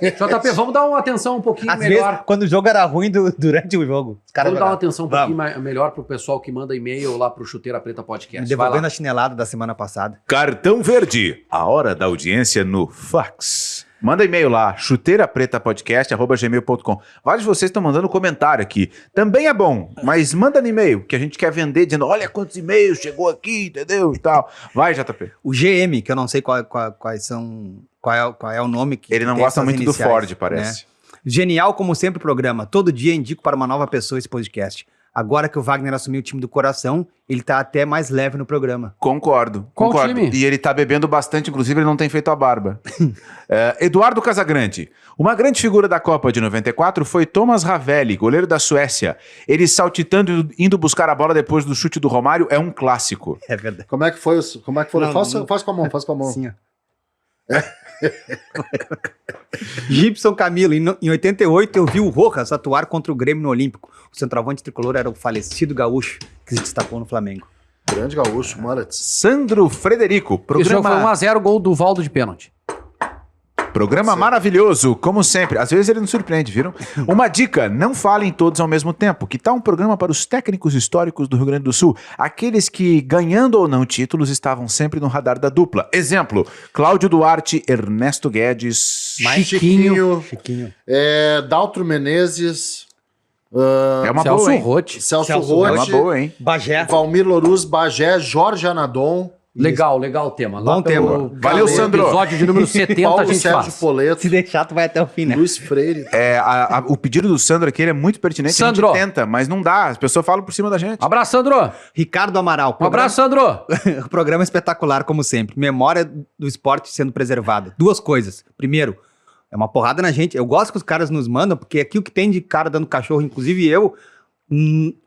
JP, vamos dar uma atenção um pouquinho Às melhor. vezes, quando o jogo era ruim durante o jogo. Os caras Vamos dar uma jogavam. atenção um pouquinho melhor pro pessoal que manda e-mail lá pro Chuteira Preta Podcast. Vai Devolvendo lá. a chinelada da semana passada. Cartão Verde, a hora da audiência no fax. Manda e-mail lá, chuteirapretapodcast@gmail.com. Vários de vocês estão mandando comentário aqui. Também é bom, mas manda no e-mail, que a gente quer vender, dizendo, olha quantos e-mails chegou aqui, entendeu? E tal. Vai, JP. O GM, que eu não sei quais são... Qual é o nome que Ele não tem gosta essas muito iniciais, do Ford, parece. né? Genial, como sempre, o programa. Todo dia indico para uma nova pessoa esse podcast. Agora que o Wagner assumiu o time do coração, ele tá até mais leve no programa. Concordo. Qual concordo. time? E ele tá bebendo bastante, inclusive ele não tem feito a barba. Eduardo Casagrande. Uma grande figura da Copa de 94 foi Thomas Ravelli, goleiro da Suécia. Ele saltitando, indo buscar a bola depois do chute do Romário, é um clássico. É verdade. Como é que foi? Não, Faz com a mão. Assim, ó. Gibson Camilo, em 88 eu vi o Rojas atuar contra o Grêmio no Olímpico. O centroavante tricolor era o falecido gaúcho que se destacou no Flamengo. Grande gaúcho, Moritz. Sandro Frederico. Esse jogo foi Programa 1x0, gol do Valdo de pênalti. maravilhoso, como sempre. Às vezes ele nos surpreende, viram? Uma dica, não falem todos ao mesmo tempo. Que tal um programa para os técnicos históricos do Rio Grande do Sul? Aqueles que, ganhando ou não títulos, estavam sempre no radar da dupla. Exemplo, Cláudio Duarte, Ernesto Guedes... Chiquinho. Daltro Menezes. É uma Celso boa, hein? Rotti. Celso É uma Rotti. boa, hein? Bagé. Valmir Louruz, Bagé, Jorge Anadon. Legal o tema. Lá Bom pelo tema. Valeu, Sandro. episódio de número 70 a Paulo gente Sérgio faz. Poleto. Se deixar, tu vai até o fim, né? Luiz Freire. O pedido do Sandro aqui ele é muito pertinente. Sandro. A gente tenta, mas não dá. As pessoas falam por cima da gente. Abraço, Sandro. Ricardo Amaral. Um abraço, Sandro. O programa é espetacular, como sempre. Memória do esporte sendo preservada. Duas coisas. Primeiro, é uma porrada na gente. Eu gosto que os caras nos mandam, porque aqui o que tem de cara dando cachorro, inclusive eu,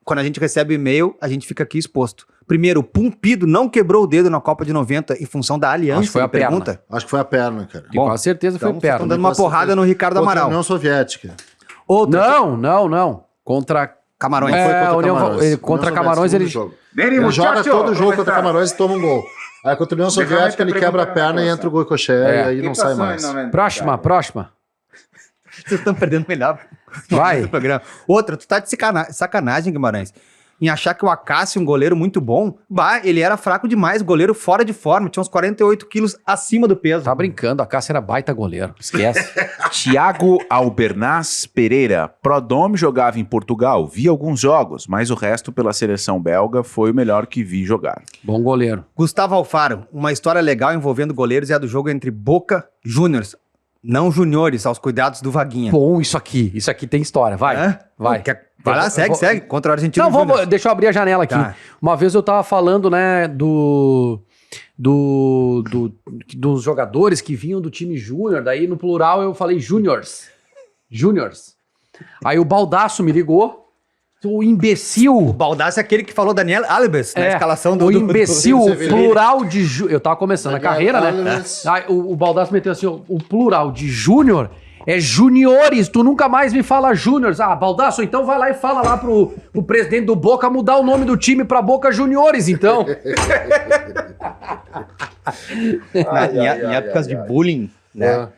quando a gente recebe e-mail, a gente fica aqui exposto. Primeiro, o Pumpido não quebrou o dedo na Copa de 90 em função da aliança. Acho que foi a perna. pergunta. Acho que foi a perna, cara. Com quase certeza foi Então, perna. estão dando uma porrada no Ricardo Contra a Amaral. União Soviética. Outra, Não. Contra Camarões. Não foi contra União- Camarões. ele- contra União Camarões, Soviética, ele- segundo jogo. Ele joga todo o jogo contra Camarões e toma um gol. Aí contra a União Soviética ele quebra a perna e entra o gol coxé e aí não sai mais. Próxima. Vocês estão perdendo melhor. Vai. do programa. Outra, tu tá de sacanagem, Guimarães, em achar que o Acácio, um goleiro muito bom, ele era fraco demais, goleiro fora de forma, tinha uns 48 quilos acima do peso. Tá brincando, a Cássio era baita goleiro. Esquece. Tiago Albernaz Pereira. Prodome jogava em Portugal. Vi alguns jogos, mas o resto pela seleção belga foi o melhor que vi jogar. Bom goleiro. Gustavo Alfaro, uma história legal envolvendo goleiros é a do jogo entre Boca Juniors, não juniores, aos cuidados do Vaguinha. Bom, isso aqui tem história. Vai. Hã? Vai. Vai lá, segue, contra o Argentino Não, Júnior. deixa eu abrir a janela aqui. Tá. Uma vez eu tava falando, né, dos jogadores que vinham do time júnior, daí no plural eu falei júniors. Aí o Baldasso me ligou, o imbecil. O Baldassi é aquele que falou Daniel Alves na escalação do... O imbecil, do o plural de... Eu tava começando a carreira, né? Alves. Aí o Baldasso meteu assim, o plural de júnior é juniores, tu nunca mais me fala júniors. Ah, Baldasso, então vai lá e fala lá pro presidente do Boca mudar o nome do time pra Boca Juniores, então. Em épocas de bullying, né?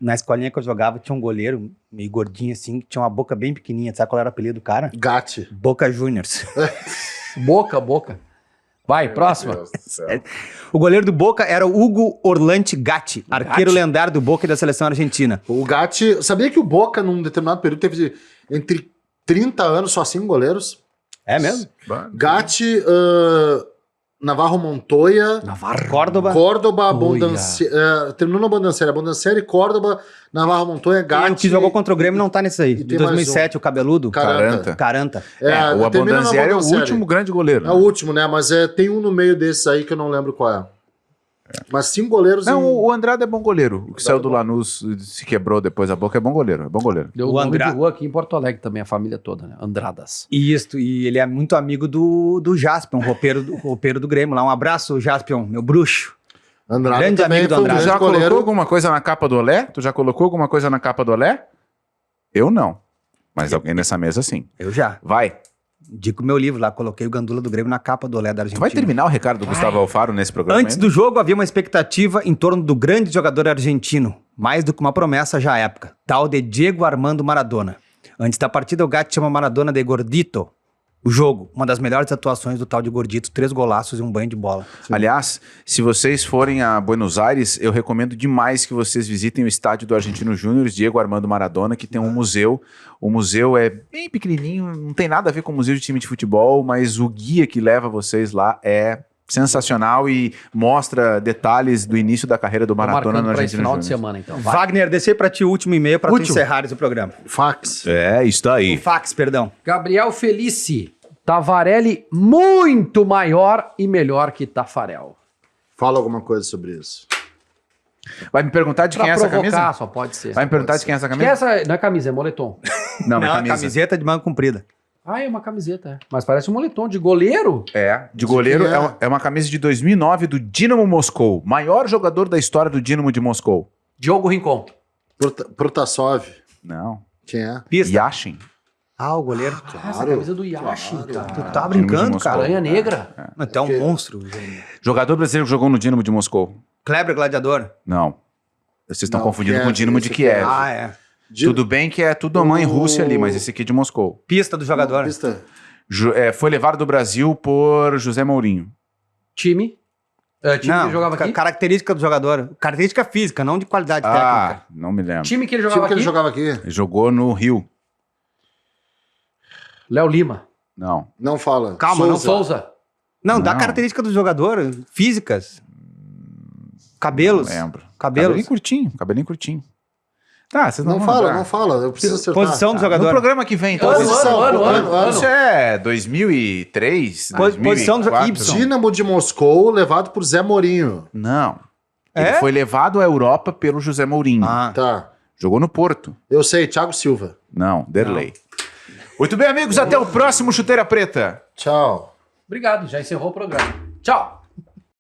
Na escolinha que eu jogava, tinha um goleiro, meio gordinho assim, que tinha uma boca bem pequenininha. Sabe qual era o apelido do cara? Gatti. Boca Juniors. Boca. Vai, próxima. O goleiro do Boca era o Hugo Orlante Gatti, arqueiro lendário do Boca e da seleção argentina. O Gatti... Sabia que o Boca, num determinado período, teve entre 30 anos só 5 goleiros? É mesmo? Gatti, Navarro Montoya... Córdoba. Córdoba, terminou no Bondancieri, Córdoba, Navarro Montoya, Gatti... E o que jogou contra o Grêmio não tá nesse aí. De tem 2007, o cabeludo. Caranta. O Abondanzieri é o último grande goleiro. É o último, né? Mas tem um no meio desses aí que eu não lembro qual é. Mas 5 goleiros... Não, o Andrade é bom goleiro. O que saiu do Lanús se quebrou depois a boca é bom goleiro. Deu o nome de rua aqui em Porto Alegre também, a família toda, né? Andradas. Isso, e ele é muito amigo do Jaspion, roupeiro do Grêmio lá. Um abraço, Jaspion, meu bruxo. Andrade Grande também amigo do foi um Andrade. Tu já goleiro. colocou alguma coisa na capa do Olé? Tu já colocou alguma coisa na capa do Olé? Eu não. Mas alguém nessa mesa sim. Eu já. Vai. Dico o meu livro lá, coloquei o Gandula do Grêmio na capa do Olé da Tu Argentina. vai terminar o recado do Gustavo Alfaro nesse programa Antes ainda? do jogo, havia uma expectativa em torno do grande jogador argentino, mais do que uma promessa já à época, tal de Diego Armando Maradona. Antes da partida, o Gatti chama Maradona de Gordito. O jogo, uma das melhores atuações do tal de Gordito, 3 golaços e um banho de bola. Aliás, se vocês forem a Buenos Aires, eu recomendo demais que vocês visitem o estádio do Argentino Júnior, Diego Armando Maradona, que tem um museu. O museu é bem pequenininho, não tem nada a ver com o museu de time de futebol, mas o guia que leva vocês lá é sensacional e mostra detalhes do início da carreira do Maradona no Argentino final Júnior. de semana, então. Vai. Wagner, descer pra ti o último e-mail pra tu encerrar esse programa. Fax. É, está aí. O fax, perdão. Gabriel Felice. Tavarelli muito maior e melhor que Tafarel. Fala alguma coisa sobre isso. Vai me perguntar de quem é essa camisa? Só pode ser. Vai me perguntar de quem é essa Que camisa? essa não é camisa, é moletom. Não, Não, é a camisa. camiseta de manga comprida. Ah, é uma camiseta, é. Mas parece um moletom de goleiro. É, de goleiro quem é? é uma camisa de 2009 do Dinamo Moscou. Maior jogador da história do Dinamo de Moscou. Diogo Rincon. Protasov. Não. Quem é? Pista. Yashin. Ah, o goleiro. Essa camisa do Yashin, cara. Tu tá brincando, Moscou. cara? Aranha Negra. Mas tu é um monstro. Jogador brasileiro que jogou no Dinamo de Moscou. Kleber Gladiador. Não. Vocês estão Não, confundindo Kiev, com o Dinamo de esse Kiev. Ah, é. Tudo bem que é tudo a mãe Rússia ali, mas esse aqui é de Moscou. Pista do jogador. Pista. Foi levado do Brasil por José Mourinho. Time. Time Não, que ele jogava aqui. característica do jogador. Característica física, não de qualidade técnica. Não me lembro. Time que ele O jogava time que ele aqui. jogava aqui. Ele jogou no Rio. Léo Lima. Não. Não fala. Calma, não Souza. Não, dá Não. característica do jogador, físicas. Cabelos. Não lembro. Cabelos. Cabelinho curtinho. Tá, vocês não Não vão fala, lembrar. não fala. Eu preciso acertar. Posição do No jogador. programa que vem, então. Ano. Isso é 2003, Posição do 2004. Y. Dínamo de Moscou, levado por Zé Mourinho. Não. Ele É? foi levado à Europa pelo José Mourinho. Ah. Tá. Jogou no Porto. Eu sei, Thiago Silva. Não, Derlei. Muito bem, amigos. Até o próximo Chuteira Preta. Tchau. Obrigado, já encerrou o programa. Tchau.